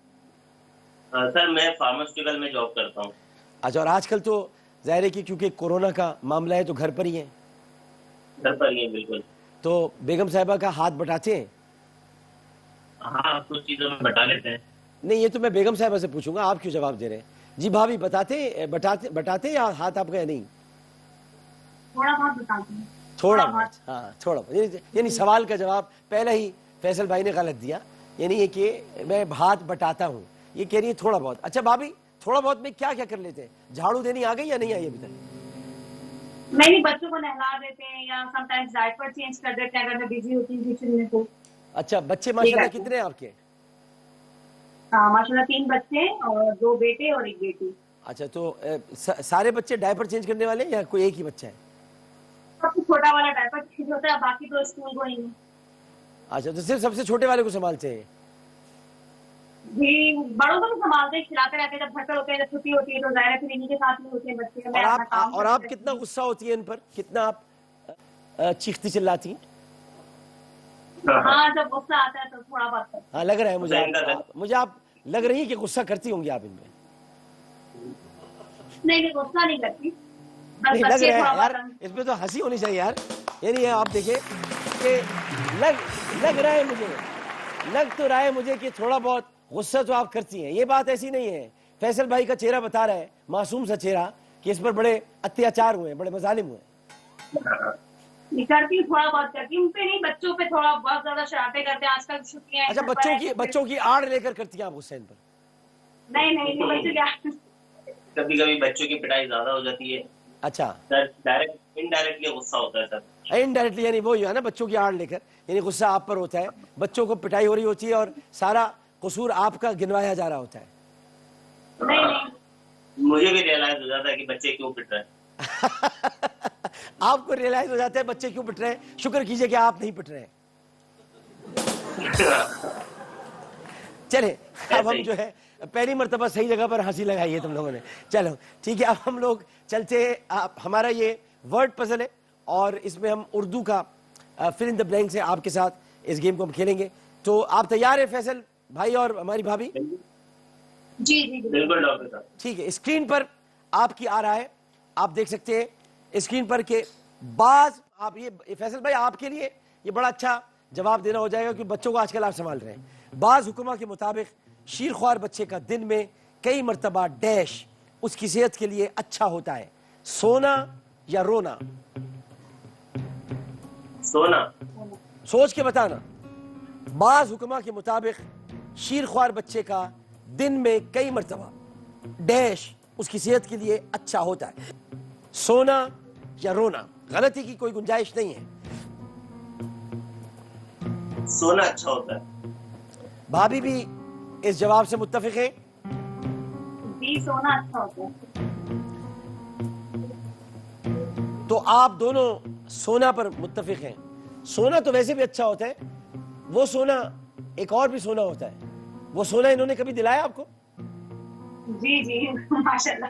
सर मैं फार्मास्यूटिकल में जॉब करता हूँ। अच्छा, और आजकल तो जाहिर है कि क्योंकि कोरोना का मामला है तो घर पर ही है। घर पर ही है बिल्कुल। तो बेगम साहिबा का हाथ बटाते हैं? हाँ कुछ चीजों में बता लेते हैं। नहीं, ये तो मैं बेगम साहिबा से पूछूंगा, आप क्यों जवाब दे रहे हैं? जी भाभी, बटाते या हाथ आपका है? नहीं, थोड़ा बहुत बताती हूँ। थोड़ा बहुत। हाँ, थोड़ा बहुत। यानी सवाल का जवाब पहले ही फैसल भाई ने गलत दिया। यानी ये कि मैं हाथ बटाता हूँ, ये कह रही है थोड़ा बहुत। अच्छा भाभी, थोड़ा बहुत में क्या क्या कर लेते हैं? झाड़ू देनी आ गई या नहीं आई अभी तक? नहीं, बच्चों को नहला देते हैं या समटाइम्स डायपर चेंज कर देते हैं अगर मैं बिजी होती हूँ किचन में तो। अच्छा, बच्चे माशाल्लाह कितने हैं आपके? माशाल्लाह 3 बच्चे और 2 बेटे और 1 बेटी। अच्छा, तो सारे बच्चे डायपर चेंज करने वाले हैं या कोई एक ही बच्चा है? सबसे छोटा वाला डायपर चेंज होता है, बाकी तो स्कूल गोइंग है। अच्छा, तो सिर्फ सबसे छोटे वाले को संभालते हैं? जी, बड़ों को भी संभालते हैं, खिलाते रहते हैं। जब घर पर होते हैं, जब छुट्टी होती है तो जाहिर है फिर इन्हीं के साथ में होते हैं बच्चे। और आप कितना गुस्सा होती है इन पर? कितना आप चीखती चिल्लाती हैं? हाँ, जब गुस्सा आता है तो थोड़ा बहुत। हाँ, लग रहा है मुझे आप लग रही है कि गुस्सा करती होंगी आप इनमें। नहीं, गुस्सा नहीं करती, नहीं, लग रहा है यार, इसमें तो हंसी होनी चाहिए यार। यानी आप देखिए कि लग रहा है मुझे, लग तो रहा है मुझे कि थोड़ा बहुत गुस्सा तो आप करती हैं, ये बात ऐसी नहीं है। फैसल भाई का चेहरा बता रहा है, मासूम सा चेहरा, कि इस पर बड़े अत्याचार हुए, बड़े मजालिम हुए। करती हूँ, थोड़ा बहुत करती हूँ, उन पे नहीं, बच्चों पे थोड़ा बहुत ज्यादा शरारतें करते हैं आजकल, छुट्टियां हैं, अच्छा, घर पर है, बच्चों की आड़ लेकर करती हैं आप गुस्सा इन पर? नहीं बच्चे क्या। कभी कभी बच्चों की पिटाई ज्यादा हो जाती है अच्छा, सर, डायरेक्ट इनडायरेक्टली गुस्सा होता है सर। इनडायरेक्टली, यानी वो ही है ना, बच्चों की आड़ लेकर, यानी गुस्सा आप पर होता है, बच्चों को पिटाई हो रही होती है और सारा कसूर आपका गिनवाया जा रहा होता है। नहीं मुझे भी रियलाइज हो जाता है कि बच्चे क्यों पिट रहे हैं। आपको रियलाइज हो जाता है बच्चे क्यों पिट रहे हैं, शुक्र कीजिए कि आप नहीं पिट रहे हैं। चले, अब हम जो है पहली मर्तबा सही जगह पर हंसी लगाई है तुम लोगों ने। चलो ठीक है, अब हम लोग चलते हैं। हमारा ये वर्ड पजल है और इसमें हम उर्दू का फिल इन द ब्लैंक से आपके साथ इस गेम को हम खेलेंगे। तो आप तैयार है फैसल भाई और हमारी भाभी? जी बिल्कुल डॉक्टर साहब। ठीक है, स्क्रीन पर आपकी आ रहा है, आप देख सकते हैं स्क्रीन पर के बाज। आप ये फैसल भाई आपके लिए ये बड़ा अच्छा जवाब देना हो जाएगा, क्योंकि बच्चों को आजकल आप संभाल रहे हैं। बाज हुक्मा के मुताबिक शीरख्वार बच्चे का दिन में कई मरतबा डैश उसकी सेहत के लिए अच्छा होता है, सोना या रोना? सोना। सोच के बताना। बाज हुक्मा के मुताबिक शीरख्वार बच्चे का दिन में कई मरतबा डैश उसकी सेहत के लिए अच्छा होता है, सोना या रोना? गलती की कोई गुंजाइश नहीं है। सोना अच्छा होता है। भाभी भी इस जवाब से मुत्तफिक है? जी, सोना अच्छा होता है। तो आप दोनों सोना पर मुत्तफिक हैं। सोना तो वैसे भी अच्छा होता है, वो सोना एक और भी सोना होता है, वो सोना इन्होंने कभी दिलाया आपको? जी माशाल्लाह।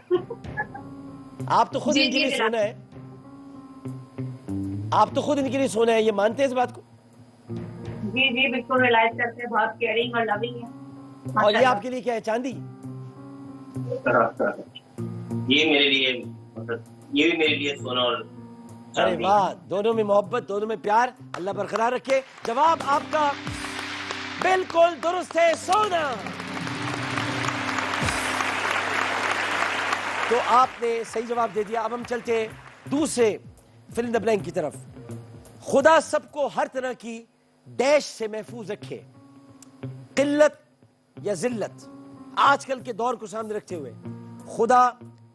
आप तो खुद जी, इनके जी, लिए दिला। सोना है, आप तो खुद इनके लिए सोना है, ये मानते हैं इस बात को? जी बिल्कुल रियलाइज करते हैं, बहुत केयरिंग और लविंग है। और ये माशाल्लाह। आपके लिए क्या है, चांदी? ये मेरे लिए मतलब ये भी मेरे लिए सोना और अरे चांदी। वाह, दोनों में मोहब्बत, दोनों में प्यार, अल्लाह बरकरार रखे। जवाब आपका बिल्कुल दुरुस्त है, सोना। तो आपने सही जवाब दे दिया। अब हम चलते हैं दूसरे फिल इन द ब्लैंक की तरफ। खुदा सबको हर तरह की डैश से महफूज रखे, किल्लत या जिल्लत? आजकल के दौर को सामने रखते हुए खुदा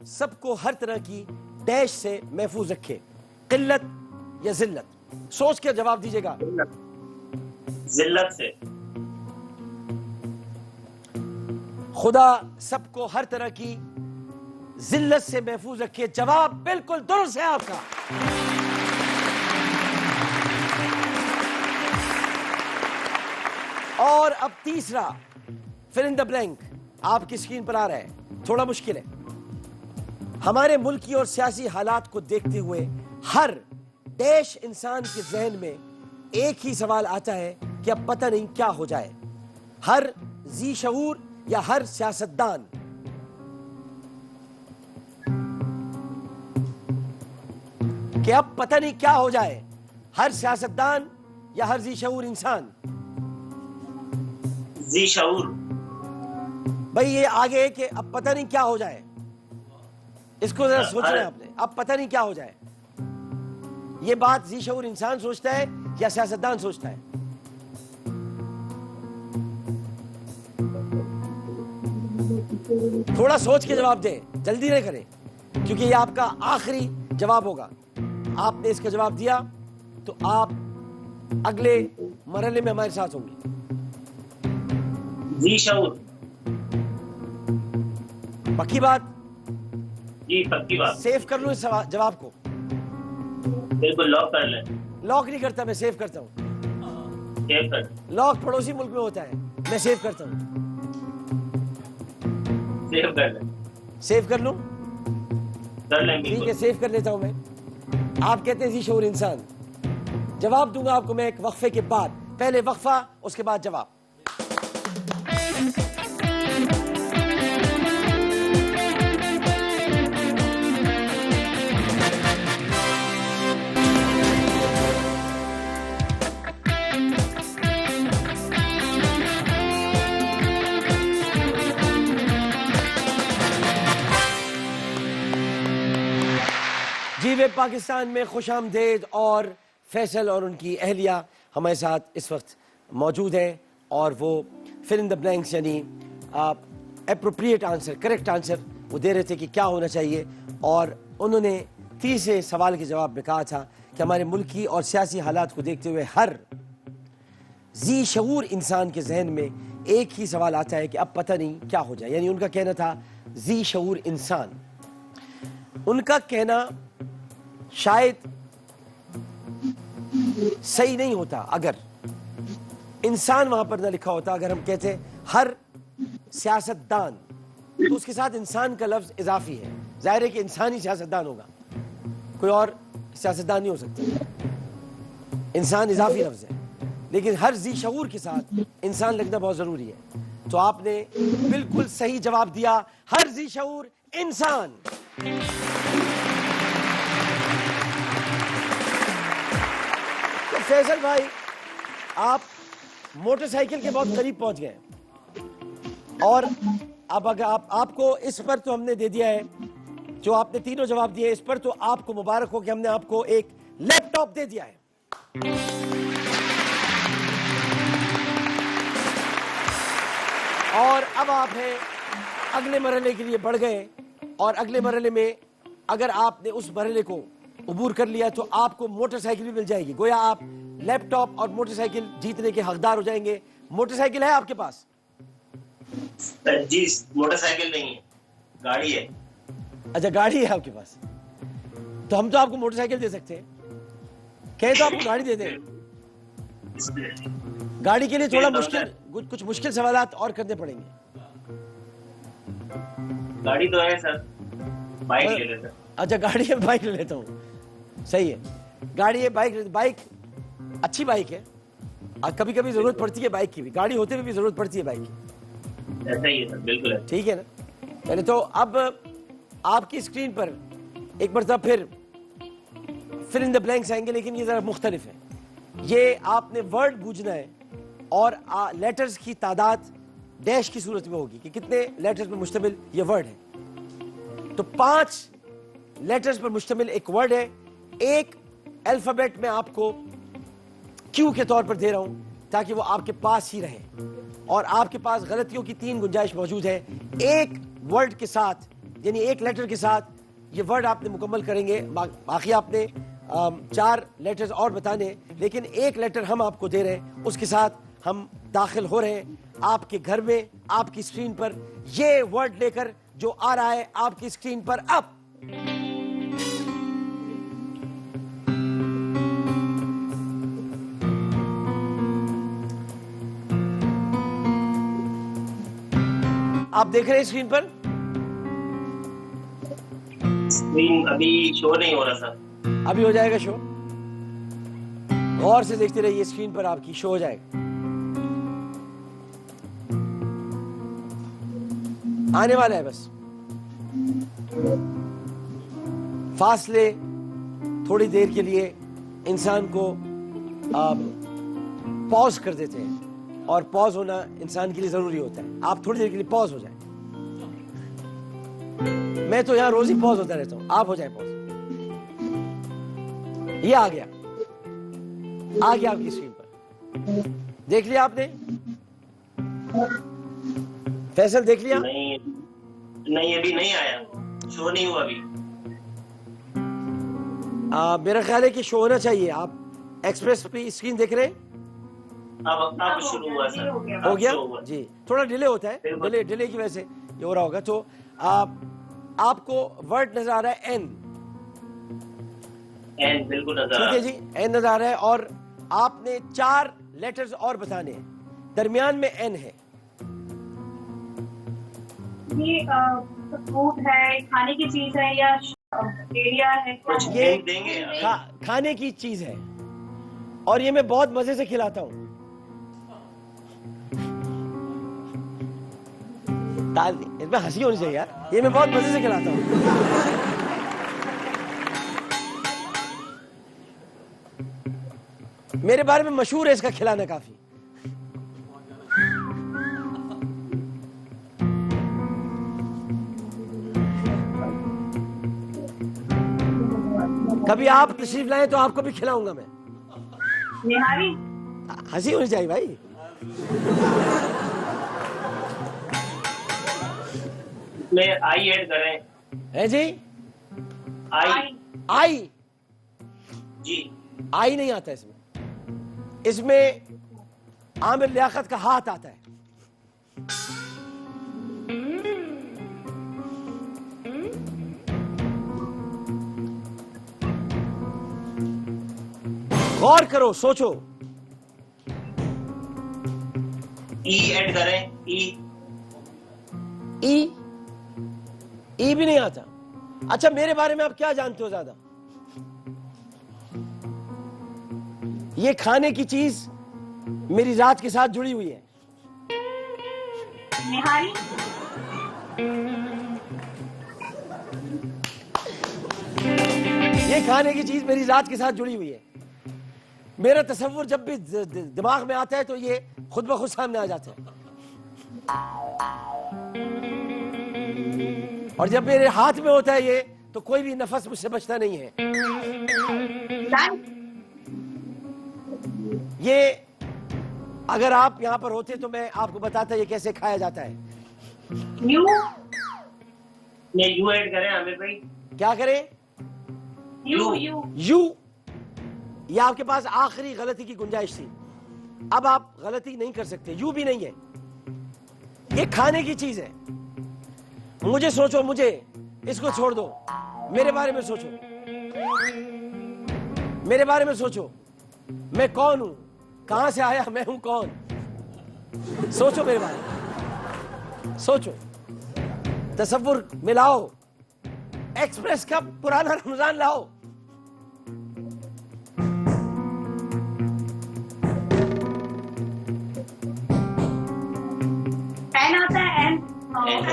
सबको हर तरह की डैश से महफूज रखे, किल्लत या जिल्लत? सोच कर जवाब दीजिएगा। जिल्लत से। खुदा सबको हर तरह की जिल्लत से महफूज रखे, जवाब बिल्कुल दुरुस्त है आपका। और अब तीसरा फिल इन द ब्लैंक आपकी स्क्रीन पर आ रहा है, थोड़ा मुश्किल है। हमारे मुल्की और सियासी हालात को देखते हुए हर डैश इंसान के जहन में एक ही सवाल आता है कि अब पता नहीं क्या हो जाए। हर जी शऊर या हर सियासतदान कि अब पता नहीं क्या हो जाए, हर सियासतदान या हर जी शऊर इंसान? जी शऊर। भाई ये आगे है कि अब पता नहीं क्या हो जाए, इसको जरा सोचना है आपने। अब पता नहीं क्या हो जाए, ये बात जी शऊर इंसान सोचता है या सियासतदान सोचता है? थोड़ा सोच के जवाब दें, जल्दी नहीं करें, क्योंकि ये आपका आखिरी जवाब होगा। आपने इसका जवाब दिया तो आप अगले मरहले में हमारे साथ होंगे। जी शऊर। पक्की बात? जी पक्की बात। सेव कर लो इस जवाब को। बिल्कुल लॉक कर लें। लॉक नहीं करता मैं, सेव करता हूँ। सेव कर। लॉक पड़ोसी मुल्क में होता है, मैं सेव करता हूँ। सेव कर लें। सेव कर लूं? कर लें ठीक है, बिल्कुल। सेव कर लेता हूं मैं। आप कहते हैं जी शऊर इंसान। जवाब दूंगा आपको मैं एक वक्फे के बाद, पहले वक्फा उसके बाद जवाब। पाकिस्तान में खुशामदेद। और फैसल और उनकी अहलिया हमारे साथ इस वक्त मौजूद हैं और वो फिल इन द ब्लैंक्स यानी एप्रोप्रिएट आंसर, करेक्ट आंसर वो दे रहे थे कि क्या होना चाहिए। और उन्होंने तीसरे सवाल के जवाब में कहा था कि हमारे मुल्की और सियासी हालात को देखते हुए हर जी शऊर इंसान के जहन में एक ही सवाल आता है कि अब पता नहीं क्या हो जाए। यानी उनका कहना था जी शऊर इंसान, उनका कहना शायद सही नहीं होता अगर इंसान वहां पर ना लिखा होता। अगर हम कहते हर सियासतदान तो उसके साथ इंसान का लफ्ज इजाफी है। जाहिर है कि इंसान ही सियासतदान होगा, कोई और सियासतदान नहीं हो सकता। इंसान इजाफी लफ्ज है, लेकिन हर जी शऊर के साथ इंसान लिखना बहुत जरूरी है। तो आपने बिल्कुल सही जवाब दिया, हर जी शऊर इंसान। तो फैसल भाई, आप मोटरसाइकिल के बहुत करीब पहुंच गए और अब अगर आपको इस पर तो हमने दे दिया है, जो आपने तीनों जवाब दिए इस पर तो आपको मुबारक हो कि हमने आपको एक लैपटॉप दे दिया है। और अब आप हैं अगले मरहले के लिए बढ़ गए और अगले मरहले में अगर आपने उस मरहले को उबूर कर लिया तो आपको मोटरसाइकिल भी मिल जाएगी। गोया आप लैपटॉप और मोटरसाइकिल जीतने के हकदार हो जाएंगे। मोटरसाइकिल है आपके पास? जी मोटरसाइकिल नहीं है, गाड़ी है। अच्छा, गाड़ी है आपके पास, तो हम तो आपको मोटरसाइकिल दे सकते हैं। कहें तो आपको गाड़ी दे दें। गाड़ी के लिए थोड़ा मुश्किल, कुछ मुश्किल सवालात और करने पड़ेंगे। गाड़ी तो है सर, बाइक ले लेते। अच्छा, गाड़ी है, बाइक ले लेता हूँ। सही है, गाड़ी है, बाइक अच्छी बाइक है। कभी कभी जरूरत पड़ती है बाइक की भी, गाड़ी होते हुए भी जरूरत पड़ती है बाइक की। ऐसा ही है सर, बिल्कुल है। ठीक है ना? पहले तो अब आपकी स्क्रीन पर एक मरतबा फिर फिल इन द ब्लैंक्स आएंगे, लेकिन ये जरा मुख्तलिफ है। ये आपने वर्ड बूझना है और लेटर्स की तादाद डैश की सूरत में होगी कि कितने लेटर्स पर मुश्तमिल ये वर्ड है। तो 5 लेटर्स पर मुश्तमिल एक वर्ड है। एक अल्फाबेट में आपको क्यू के तौर पर दे रहा हूं ताकि वो आपके पास ही रहे और आपके पास गलतियों की 3 गुंजाइश मौजूद है। एक वर्ड के साथ यानी एक लेटर के साथ ये वर्ड आपने मुकम्मल करेंगे। बाकी आपने 4 लेटर्स और बताने, लेकिन एक लेटर हम आपको दे रहे हैं, उसके साथ हम दाखिल हो रहे हैं आपके घर में, आपकी स्क्रीन पर। ये वर्ड लेकर जो आ रहा है आपकी स्क्रीन पर अब। आप देख रहे हैं स्क्रीन पर? स्क्रीन अभी शो नहीं हो रहा सर। अभी हो जाएगा शो, गौर से देखते रहिए, स्क्रीन पर आपकी शो हो जाएगा। आने वाला है, बस फासले थोड़ी देर के लिए इंसान को पॉज कर देते हैं और पॉज होना इंसान के लिए जरूरी होता है। आप थोड़ी देर के लिए पॉज हो जाए। मैं तो यहां रोज ही पॉज होता रहता हूं, आप हो जाए पॉज। ये आ गया आपकी स्क्रीन पर, देख लिया आपने? फैसल देख लिया? नहीं अभी नहीं आया, शो नहीं हुआ अभी। मेरा ख्याल है कि शो होना चाहिए। आप एक्सप्रेस पे स्क्रीन देख रहे हैं? अब शुरू हुआ सर। हो गया जी, थोड़ा डिले होता है, डिले की वजह से ये हो रहा होगा। तो आपको वर्ड नजर आ रहा है एन? एन बिल्कुल नजर आ रहा है। ठीक है जी, एन नजर आ रहा है और आपने 4 लेटर्स और बताने हैं, दरमियान में एन है। ये फ्रूट है, खाने की चीज है या एरिया है? कुछ ये देंगे खाने की चीज है और ये मैं बहुत मजे से खिलाता हूँ। इसमें हंसी होनी चाहिए यार, ये मैं बहुत मजे से खिलाता हूँ। मेरे बारे में मशहूर है इसका खिलाना काफी। कभी आप तशरीफ लाएं तो आपको भी खिलाऊंगा मैं। निहारी। हंसी होनी चाहिए भाई। में आई ऐड करें। है जी? आई। आई? जी। आई नहीं आता इसमें। इसमें आमिर लियाकत का हाथ आता है। गौर करो, सोचो। ई ऐड करें। ई। ई? ई भी नहीं आता। अच्छा, मेरे बारे में आप क्या जानते हो ज्यादा? ये खाने की चीज मेरी रात के साथ जुड़ी हुई है। निहारी। ये खाने की चीज मेरी रात के साथ जुड़ी हुई है। मेरा तसव्वुर जब भी दिमाग में आता है तो ये खुद ब खुद सामने आ जाता है, और जब मेरे हाथ में होता है ये तो कोई भी नफस मुझसे बचता नहीं है। ये अगर आप यहाँ पर होते तो मैं आपको बताता ये कैसे खाया जाता है। यू। ने यू ऐड करें आमिर भाई। क्या करें? यू। यू। यू? ये आपके पास आखिरी गलती की गुंजाइश थी, अब आप गलती नहीं कर सकते। यू भी नहीं है, ये खाने की चीज है। मुझे सोचो, मुझे इसको छोड़ दो, मेरे बारे में सोचो, मेरे बारे में सोचो। मैं कौन हूं, कहां से आया, मैं हूं कौन? सोचो मेरे बारे में, सोचो, तसव्वुर मिलाओ। एक्सप्रेस का पुराना रमजान लाओ। एन आता है। एन।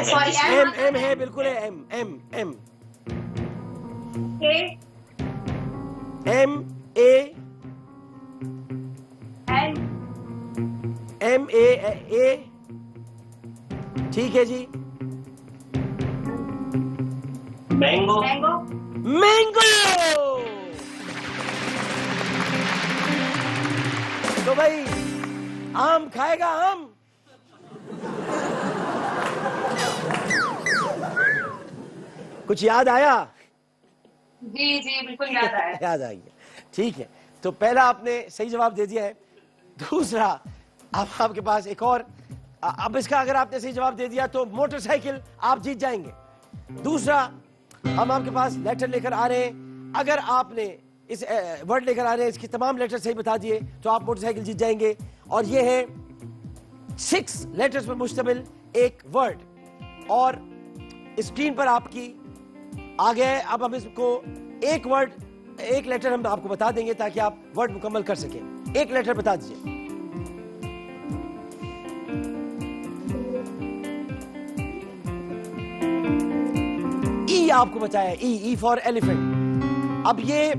Sorry, M? एम है, बिल्कुल है। M M M A. M A N. M A A. ठीक है जी। मैंगो। मैंगो। मैंगो। तो भाई आम खाएगा, आम। कुछ याद आया? जी जी, बिल्कुल याद आया। याद आ गया, ठीक है। तो पहला आपने सही जवाब दे दिया है। दूसरा, अब आपके पास एक और, अब इसका अगर आपने सही जवाब दे दिया तो मोटरसाइकिल आप जीत जाएंगे। दूसरा, हम आपके पास लेटर लेकर आ रहे हैं। अगर आपने इस वर्ड लेकर आ रहे हैं, इसके तमाम लेटर सही बता दिए तो आप मोटरसाइकिल जीत जाएंगे। और ये है 6 लेटर्स पर मुश्तमिल एक वर्ड, और स्क्रीन पर आपकी आ गया है। अब हम इसको एक वर्ड, एक लेटर हम आपको बता देंगे ताकि आप वर्ड मुकम्मल कर सकें। एक लेटर बता दीजिए। ई आपको बताया, ई फॉर एलिफेंट। अब ये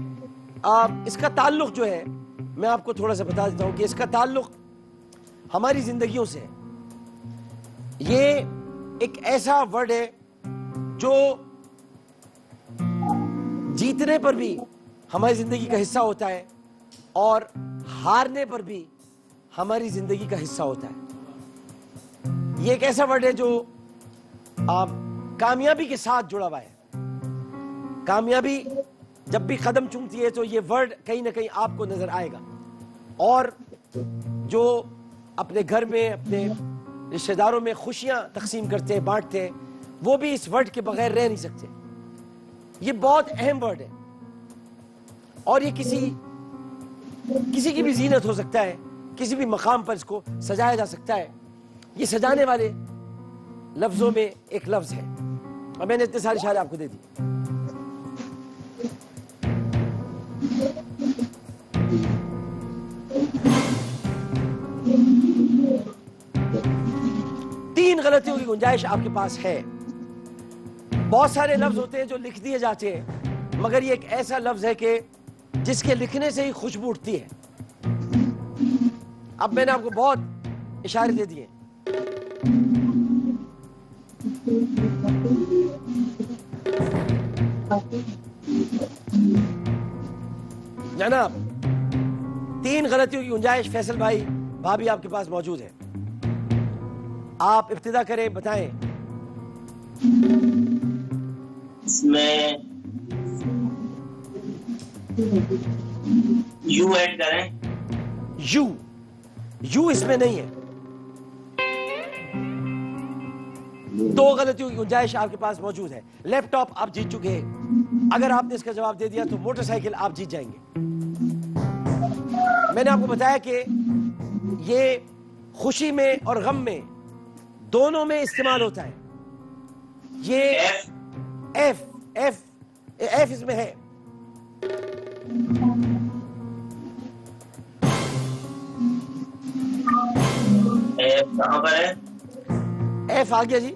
इसका ताल्लुक जो है, मैं आपको थोड़ा सा बता देता हूं कि इसका ताल्लुक हमारी जिंदगियों से है। ये एक ऐसा वर्ड है जो जीतने पर भी हमारी जिंदगी का हिस्सा होता है और हारने पर भी हमारी जिंदगी का हिस्सा होता है। ये एक ऐसा वर्ड है जो कामयाबी के साथ जुड़ा हुआ है। कामयाबी जब भी कदम चूमती है तो ये वर्ड कहीं ना कहीं आपको नजर आएगा। और जो अपने घर में, अपने रिश्तेदारों में खुशियां तकसीम करते हैं, बांटते हैं, वो भी इस वर्ड के बगैर रह नहीं सकते। ये बहुत अहम वर्ड है और ये किसी की भी जीनत हो सकता है, किसी भी मकाम पर इसको सजाया जा सकता है। ये सजाने वाले लफ्जों में एक लफ्ज है, और मैंने इतने सारे इशारे आपको दे दिए। तीन गलतियों की गुंजाइश आपके पास है। बहुत सारे लफ्ज होते हैं जो लिख दिए जाते हैं, मगर ये एक ऐसा लफ्ज है कि जिसके लिखने से ही खुशबू उठती है। अब मैंने आपको बहुत इशारे दे दिए। जनाब, 3 गलतियों की गुंजाइश फैसल भाई भाभी आपके पास मौजूद है। आप इब्तिदा करें, बताएं। इसमें यू ऐड करें। यू इसमें नहीं है। 2 गलतियों की गुंजाइश आपके पास मौजूद है। लैपटॉप आप जीत चुके हैं। अगर आपने इसका जवाब दे दिया तो मोटरसाइकिल आप जीत जाएंगे। मैंने आपको बताया कि ये खुशी में और गम में दोनों में इस्तेमाल होता है। ये एफ एफ इसमें है। एफ कहाँ पर है? एफ आ गया जी।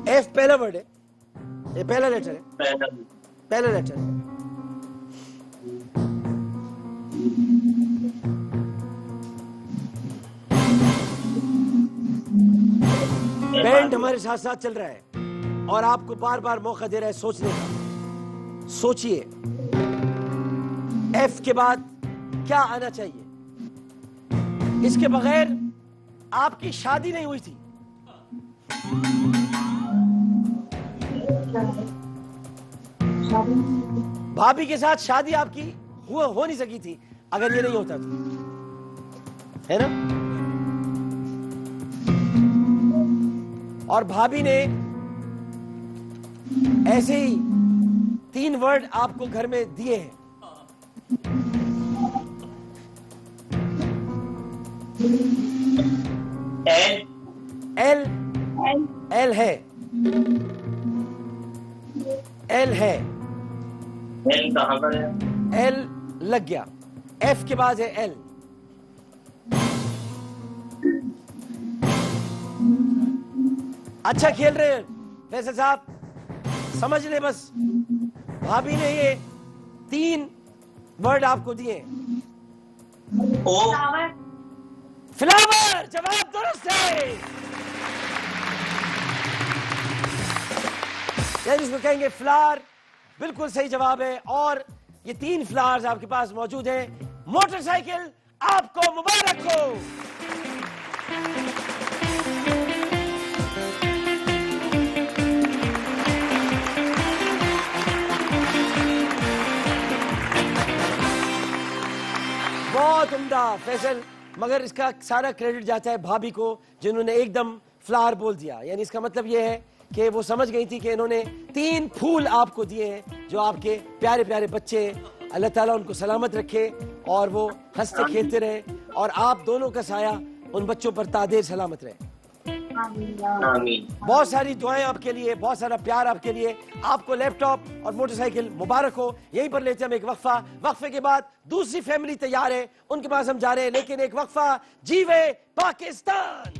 एफ पहला वर्ड है, ये पहला लेटर है, पहला लेटर है। बैंड हमारे साथ साथ चल रहा है और आपको बार बार मौका दे रहा है सोचने का। सोचिए, एफ के बाद क्या आना चाहिए? इसके बगैर आपकी शादी नहीं हुई थी। भाभी के साथ शादी आपकी हो नहीं सकी थी अगर ये नहीं होता तो, है ना? और भाभी ने ऐसे ही 3 वर्ड आपको घर में दिए हैं। एल एल है, एल है। एल कहाँ पर है? एल लग गया। एफ के बाद है एल। अच्छा खेल रहे हैं फैसल साहब, समझ ले बस। भाभी ने ये 3 वर्ड आपको दिए। ओ फ्लावर, जवाब दुरुस्त है। यानी इसको कहेंगे फ्लावर, बिल्कुल सही जवाब है। और ये 3 फ्लावर्स आपके पास मौजूद हैं। मोटरसाइकिल आपको मुबारक हो। बहुत उम्दा फैसल, मगर इसका सारा क्रेडिट जाता है भाभी को जिन्होंने एकदम फ्लावर बोल दिया। यानी इसका मतलब यह है कि वो समझ गई थी कि इन्होंने 3 फूल आपको दिए हैं जो आपके प्यारे प्यारे बच्चे, अल्लाह ताला उनको सलामत रखे और वो हंसते खेलते रहे और आप दोनों का साया उन बच्चों पर तादेर सलामत रहे। आमीन। बहुत सारी दुआएं आपके लिए, बहुत सारा प्यार आपके लिए। आपको लैपटॉप और मोटरसाइकिल मुबारक हो। यहीं पर लेते हैं हम एक वक्फा। वक्फे के बाद दूसरी फैमिली तैयार है, उनके पास हम जा रहे हैं, लेकिन एक वक्फा। जीवे पाकिस्तान।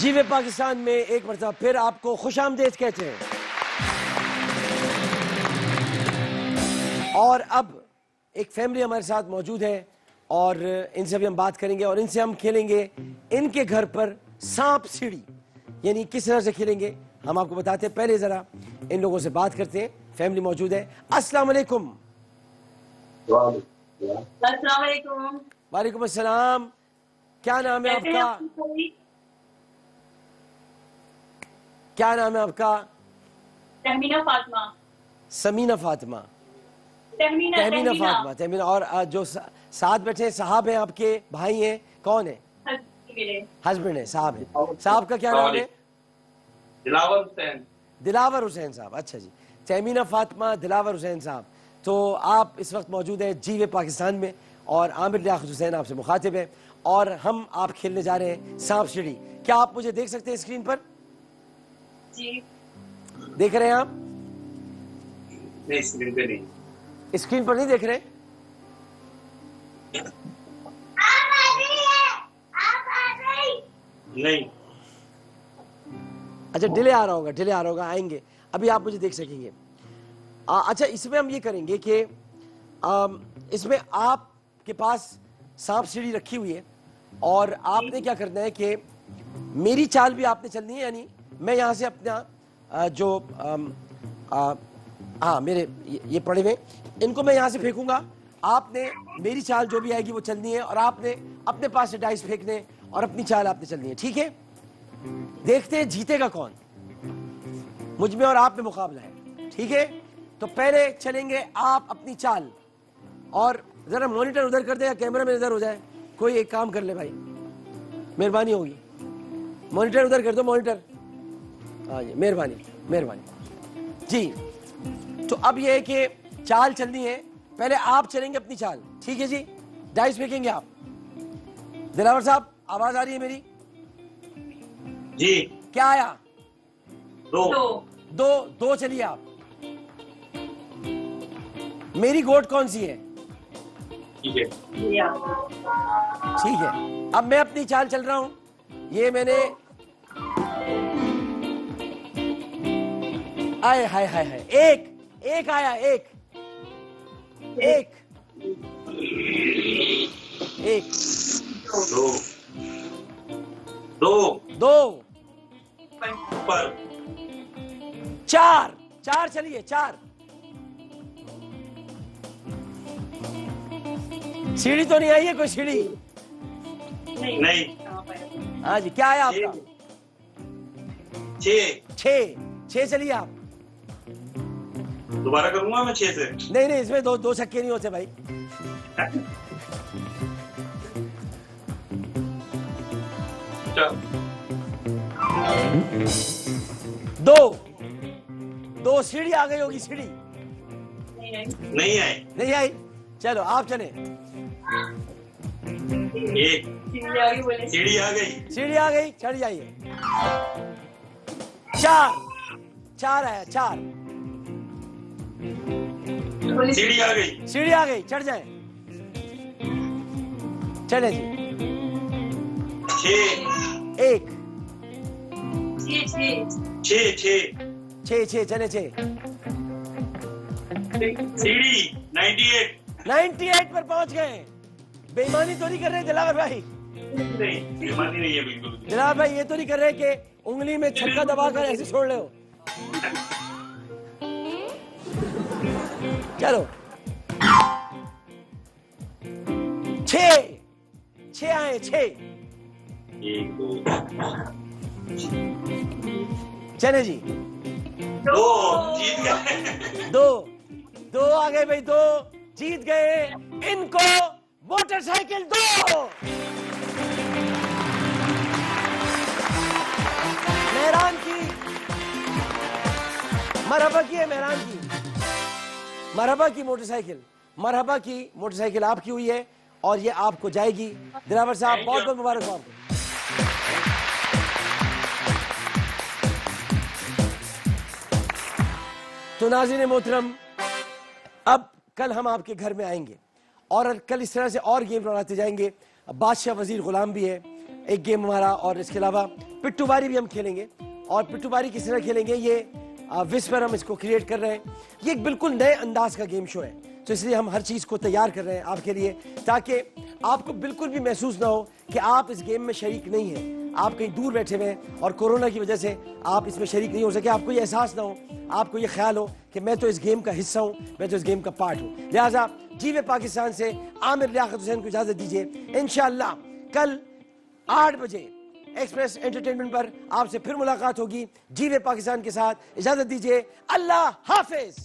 जीवे पाकिस्तान में एक मरतबा फिर आपको खुशामदीद कहते हैं। और अब एक फैमिली हमारे साथ मौजूद है और इनसे भी हम बात करेंगे और इनसे हम खेलेंगे इनके घर पर सांप सीढ़ी। यानी किस तरह से खेलेंगे हम आपको बताते हैं। पहले जरा इन लोगों से बात करते हैं। फैमिली मौजूद है। अस्सलाम वालेकुम। अस्सलाम वालेकुम। वालेकुम अस्सलाम। क्या नाम है आपका? क्या नाम है आपका? तहमीना फातिमा। समीना फातिमा। तहमीना फातिमा। तहमीना। और जो साथ बैठे साहब हैं आपके, भाई हैं, कौन है? हस्बैंड है, साहब है। साहब का क्या नाम है? दिलावर हुसैन। दिलावर हुसैन साहब। अच्छा जी, तहमीना फातिमा, दिलावर हुसैन साहब। तो आप इस वक्त मौजूद है जीवे पाकिस्तान में और आमिर लियाकत हुसैन आपसे मुखातिब है और हम आप खेलने जा रहे हैं सांप सीढ़ी। क्या आप मुझे देख सकते हैं स्क्रीन पर? जी। देख रहे हैं आप? नहीं, स्क्रीन पे नहीं। स्क्रीन पर नहीं देख रहे? नहीं। अच्छा, डिले आ रहा होगा, डिले आ रहा होगा, आएंगे। अभी आप मुझे देख सकेंगे। अच्छा, इसमें हम ये करेंगे कि इसमें आपके पास सांप सीढ़ी रखी हुई है और आपने क्या करना है कि मेरी चाल भी आपने चलनी है, यानी मैं यहाँ से अपना हाँ मेरे ये पड़े हुए इनको मैं यहाँ से फेंकूंगा, आपने मेरी चाल जो भी आएगी वो चलनी है और आपने अपने पास से डाइस फेंकने और अपनी चाल आपने चलनी है, ठीक है? देखते हैं जीतेगा कौन। मुझ में और आप में मुकाबला है, ठीक है? तो पहले चलेंगे आप अपनी चाल, और जरा मॉनिटर उधर कर दे या कैमरा में इधर हो जाए, कोई एक काम कर ले भाई, मेहरबानी होगी। मॉनिटर उधर कर दो, मॉनिटर, हाँ जी, मेहरबानी मेहरबानी जी। तो अब ये है कि चाल चलनी है, पहले आप चलेंगे अपनी चाल, ठीक है जी? डाइस फेंकेंगे आप। दिलावर साहब, आवाज आ रही है मेरी? जी। क्या आया? दो चलिए आप। मेरी गोट कौन सी है? ठीक है। ठीक है, अब मैं अपनी चाल चल रहा हूं। ये मैंने आए हाय हाय हाय, एक आया, एक दो ऊपर चार चलिए, चार। सीढ़ी तो नहीं आई है कोई सीढ़ी? नहीं। हाँ जी, क्या आया आपका? छह चलिए आप। दोबारा करूंगा मैं 6 से? नहीं, इसमें दो छक्के नहीं होते भाई। दो सीढ़ी आ गई होगी, सीढ़ी नहीं आई। चलो आप चले। सीढ़ी आ गई, चढ़ जाइए। चार आया, चार। सीढ़ी आ गई, चढ़ जाए। चले जी। एक छह चले, सीढ़ी 98 पर पहुंच गए। बेईमानी तो नहीं कर रहे दिलावर भाई? नहीं, बेईमानी नहीं है बिल्कुल। दिलावर भाई ये तो नहीं कर रहे कि उंगली में छक्का दबाकर ऐसे छोड़ रहे हो? चलो, 6 आए, 6। 1 2 चले जी। 2 जीत गए। दो आ गए भाई, 2 जीत गए। इनको मोटरसाइकिल दो। मेहरान की मरहबा की है, मेहरान की मरहबा की मोटरसाइकिल, मरहबा की मोटरसाइकिल आपकी हुई है और ये आपको जाएगी। दिलावर साहब, बहुत बहुत मुबारक हो आपको। तो नाज़रीन मोहतरम, अब कल हम आपके घर में आएंगे और कल इस तरह से और गेम बनाते जाएंगे। बादशाह वजीर गुलाम भी है एक गेम हमारा, और इसके अलावा पिट्टूबारी भी हम खेलेंगे। और पिट्टूबारी किस तरह खेलेंगे, ये विश पर हम इसको क्रिएट कर रहे हैं। ये एक बिल्कुल नए अंदाज का गेम शो है, तो इसलिए हम हर चीज़ को तैयार कर रहे हैं आपके लिए, ताकि आपको बिल्कुल भी महसूस ना हो कि आप इस गेम में शरीक नहीं हैं, आप कहीं दूर बैठे हुए हैं और कोरोना की वजह से आप इसमें शरीक नहीं हो सके। आपको ये एहसास ना हो, आपको ये ख्याल हो कि मैं तो इस गेम का हिस्सा हूँ, मैं तो इस गेम का पार्ट हूँ। लिहाजा जीवे पाकिस्तान से आमिर लियाकत हुसैन को इजाज़त दीजिए। इंशाअल्लाह कल 8 बजे एक्सप्रेस एंटरटेनमेंट पर आपसे फिर मुलाकात होगी जीवे पाकिस्तान के साथ। इजाज़त दीजिए, अल्लाह हाफिज।